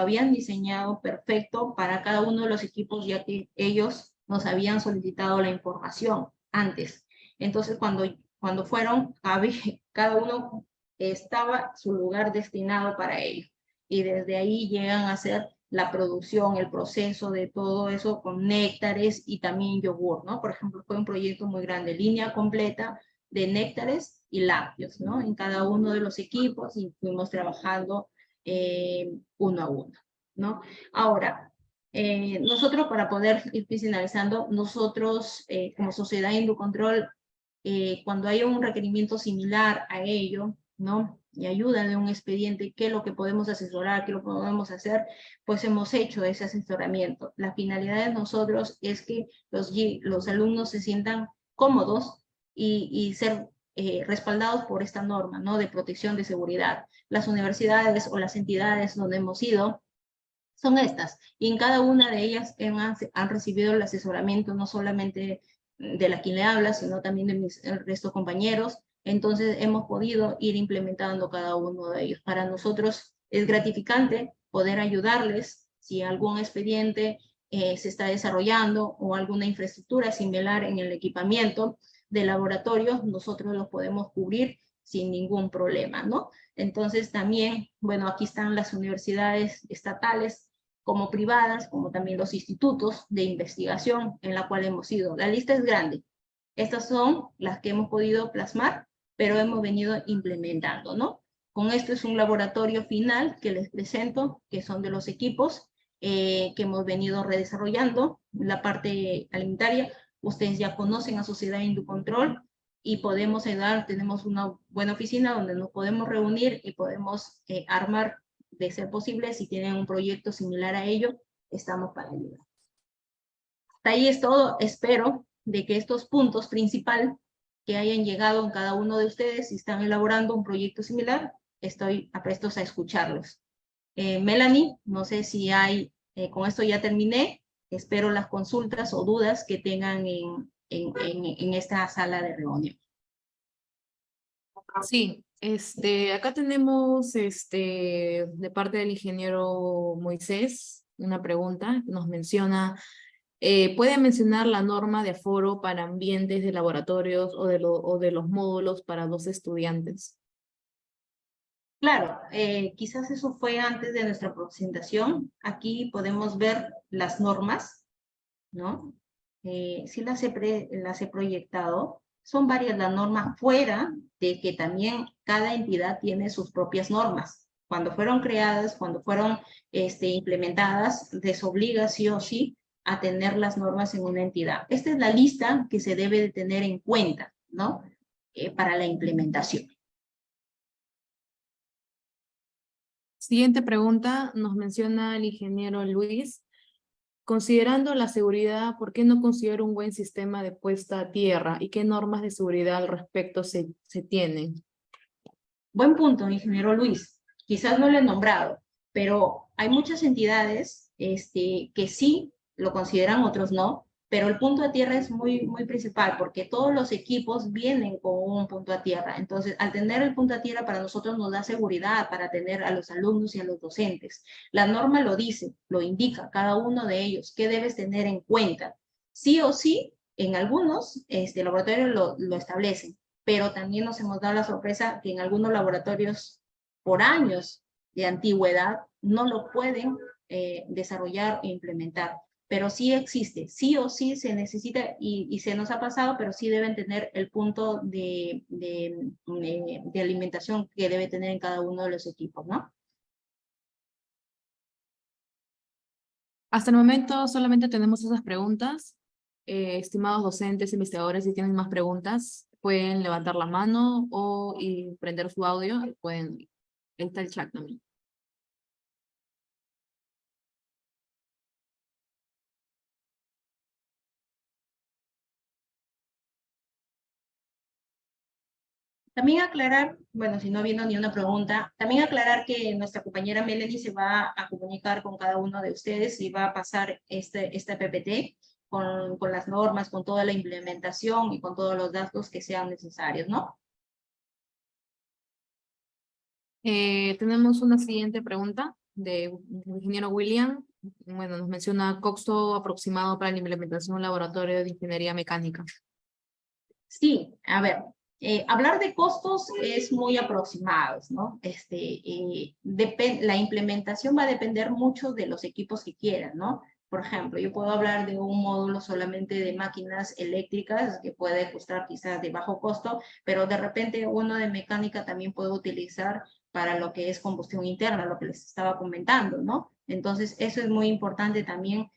habían diseñado perfecto para cada uno de los equipos, ya que ellos nos habían solicitado la información antes. Entonces, cuando fueron, cada uno estaba su lugar destinado para ello. Y desde ahí llegan a hacer la producción, el proceso de todo eso con néctares y también yogur, ¿no? Por ejemplo, fue un proyecto muy grande, línea completa de néctares y lácteos, ¿no? En cada uno de los equipos, y fuimos trabajando uno a uno, ¿no? Ahora, nosotros, para poder ir finalizando, nosotros como sociedad Inducontrol, cuando hay un requerimiento similar a ello, ¿no? Y ayuda de un expediente, qué es lo que podemos asesorar, qué lo podemos hacer, pues hemos hecho ese asesoramiento. La finalidad de nosotros es que los alumnos se sientan cómodos y ser respaldados por esta norma, ¿no? De protección de seguridad. Las universidades o las entidades donde hemos ido son estas, y en cada una de ellas han recibido el asesoramiento no solamente de la quien le habla, sino también de el resto de compañeros. Entonces hemos podido ir implementando cada uno de ellos. Para nosotros es gratificante poder ayudarles si algún expediente se está desarrollando o alguna infraestructura similar en el equipamiento de laboratorio, nosotros lo podemos cubrir sin ningún problema, ¿no? Entonces también, bueno, aquí están las universidades estatales como privadas, como también los institutos de investigación en la cual hemos ido. La lista es grande. Estas son las que hemos podido plasmar, pero hemos venido implementando, ¿no? Con esto es un laboratorio final que les presento, que son de los equipos que hemos venido redesarrollando. La parte alimentaria, ustedes ya conocen a Sociedad Inducontrol y podemos ayudar, tenemos una buena oficina donde nos podemos reunir y podemos armar, de ser posible, si tienen un proyecto similar a ello, estamos para ayudar. Hasta ahí es todo. Espero de que estos puntos principales que hayan llegado en cada uno de ustedes, si están elaborando un proyecto similar, estoy prestos a escucharlos. Melanie, no sé si hay, con esto ya terminé, espero las consultas o dudas que tengan en esta sala de reunión. Sí, acá tenemos de parte del ingeniero Moisés una pregunta. Nos menciona, ¿puede mencionar la norma de aforo para ambientes de laboratorios o de los módulos para 2 estudiantes? Claro, quizás eso fue antes de nuestra presentación. Aquí podemos ver las normas, ¿no? Sí las he proyectado. Son varias las normas, fuera de que también cada entidad tiene sus propias normas. Cuando fueron creadas, cuando fueron implementadas, les obliga sí o sí a tener las normas en una entidad. Esta es la lista que se debe de tener en cuenta, ¿no? Para la implementación. Siguiente pregunta, nos menciona el ingeniero Luis. Considerando la seguridad, ¿por qué no considero un buen sistema de puesta a tierra? ¿Y qué normas de seguridad al respecto se tienen? Buen punto, ingeniero Luis. Quizás no lo he nombrado, pero hay muchas entidades que sí lo consideran, otros no, pero el punto a tierra es muy principal porque todos los equipos vienen con un punto a tierra. Entonces, al tener el punto a tierra para nosotros nos da seguridad para tener a los alumnos y a los docentes. La norma lo dice, lo indica, cada uno de ellos, qué debes tener en cuenta. Sí o sí, en algunos laboratorios lo establecen, pero también nos hemos dado la sorpresa que en algunos laboratorios por años de antigüedad no lo pueden desarrollar e implementar. Pero sí existe, sí o sí se necesita y se nos ha pasado, pero sí deben tener el punto de alimentación que debe tener en cada uno de los equipos, ¿no? Hasta el momento solamente tenemos esas preguntas. Estimados docentes, investigadores, si tienen más preguntas, pueden levantar la mano y prender su audio. Ahí está el chat también. También aclarar, bueno, si no vino ni una pregunta, también aclarar que nuestra compañera Melanie se va a comunicar con cada uno de ustedes y va a pasar este PPT con las normas, con toda la implementación y con todos los datos que sean necesarios, ¿no? Tenemos una siguiente pregunta del ingeniero William. Bueno, nos menciona costo aproximado para la implementación de un laboratorio de ingeniería mecánica. Sí, a ver, hablar de costos es muy aproximados, ¿no? La implementación va a depender mucho de los equipos que quieran, ¿no? Por ejemplo, yo puedo hablar de un módulo solamente de máquinas eléctricas que puede costar quizás de bajo costo, pero de repente uno de mecánica también puedo utilizar para lo que es combustión interna, lo que les estaba comentando, ¿no? Entonces, eso es muy importante también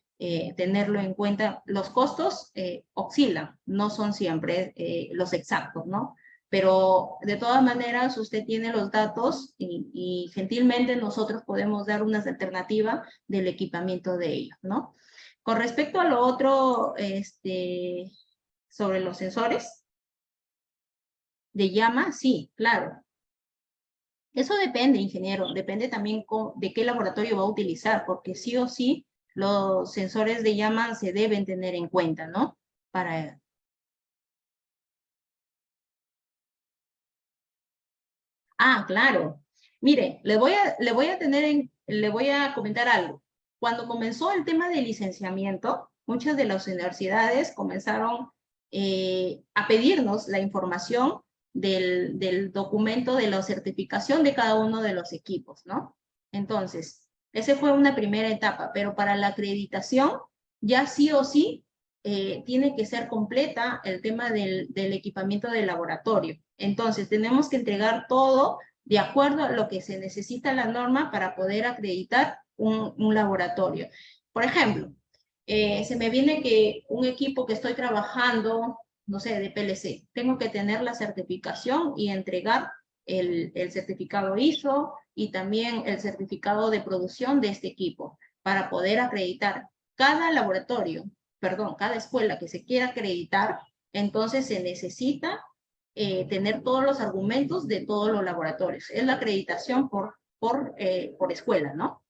tenerlo en cuenta. Los costos oscilan, no son siempre los exactos, ¿no? Pero de todas maneras usted tiene los datos y gentilmente nosotros podemos dar unas alternativas del equipamiento de ellos, ¿no? Con respecto a lo otro, sobre los sensores de llama, sí, claro. Eso depende, ingeniero, depende también de qué laboratorio va a utilizar, porque sí o sí los sensores de llama se deben tener en cuenta, ¿no? Para... Ah, claro. Mire, le voy a comentar algo. Cuando comenzó el tema de licenciamiento, muchas de las universidades comenzaron a pedirnos la información del documento de la certificación de cada uno de los equipos, ¿no? Entonces, esa fue una primera etapa, pero para la acreditación ya sí o sí tiene que ser completa el tema del equipamiento de laboratorio. Entonces, tenemos que entregar todo de acuerdo a lo que se necesita la norma para poder acreditar un laboratorio. Por ejemplo, se me viene que un equipo que estoy trabajando, no sé, de PLC, tengo que tener la certificación y entregar el certificado ISO y también el certificado de producción de este equipo para poder acreditar cada laboratorio, perdón, cada escuela que se quiera acreditar, entonces se necesita tener todos los argumentos de todos los laboratorios. Es la acreditación por escuela, ¿no?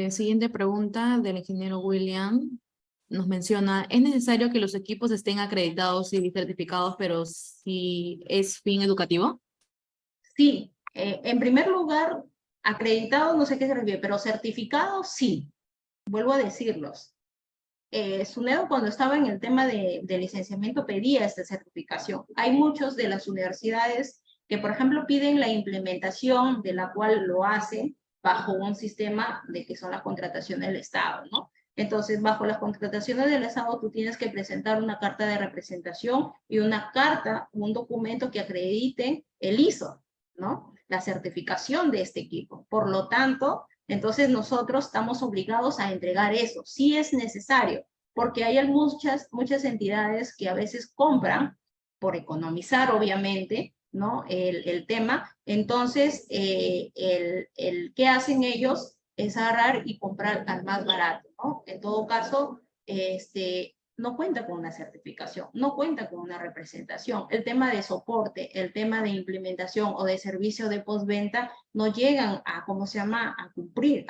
Siguiente pregunta del ingeniero William. Nos menciona, ¿es necesario que los equipos estén acreditados y certificados, pero si es fin educativo? Sí, en primer lugar, acreditado no sé qué se refiere, pero certificado sí. Vuelvo a decirlos. SUNEDO cuando estaba en el tema de licenciamiento pedía esta certificación. Hay muchos de las universidades que, por ejemplo, piden la implementación de la cual lo hacen bajo un sistema de que son las contrataciones del Estado, ¿no? Entonces, bajo las contrataciones del Estado, tú tienes que presentar una carta de representación y una carta, un documento que acredite el ISO, ¿no? La certificación de este equipo. Por lo tanto, entonces nosotros estamos obligados a entregar eso. Sí es necesario, porque hay muchas entidades que a veces compran por economizar, obviamente, ¿no? El tema. Entonces, ¿qué hacen ellos? Es agarrar y comprar al más barato, ¿no? En todo caso, no cuenta con una certificación, no cuenta con una representación. El tema de soporte, el tema de implementación o de servicio de postventa no llegan a, ¿cómo se llama?, a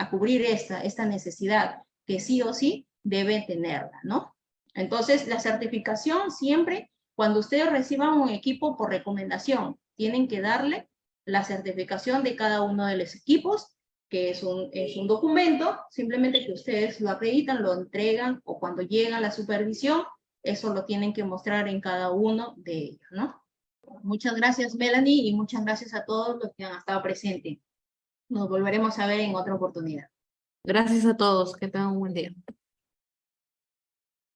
cubrir esta necesidad que sí o sí deben tenerla, ¿no? Entonces, la certificación siempre, cuando ustedes reciban un equipo por recomendación, tienen que darle la certificación de cada uno de los equipos, que es un documento, simplemente que ustedes lo acreditan, lo entregan, o cuando llega la supervisión, eso lo tienen que mostrar en cada uno de ellos, ¿no? Muchas gracias, Melanie, y muchas gracias a todos los que han estado presentes. Nos volveremos a ver en otra oportunidad. Gracias a todos, que tengan un buen día.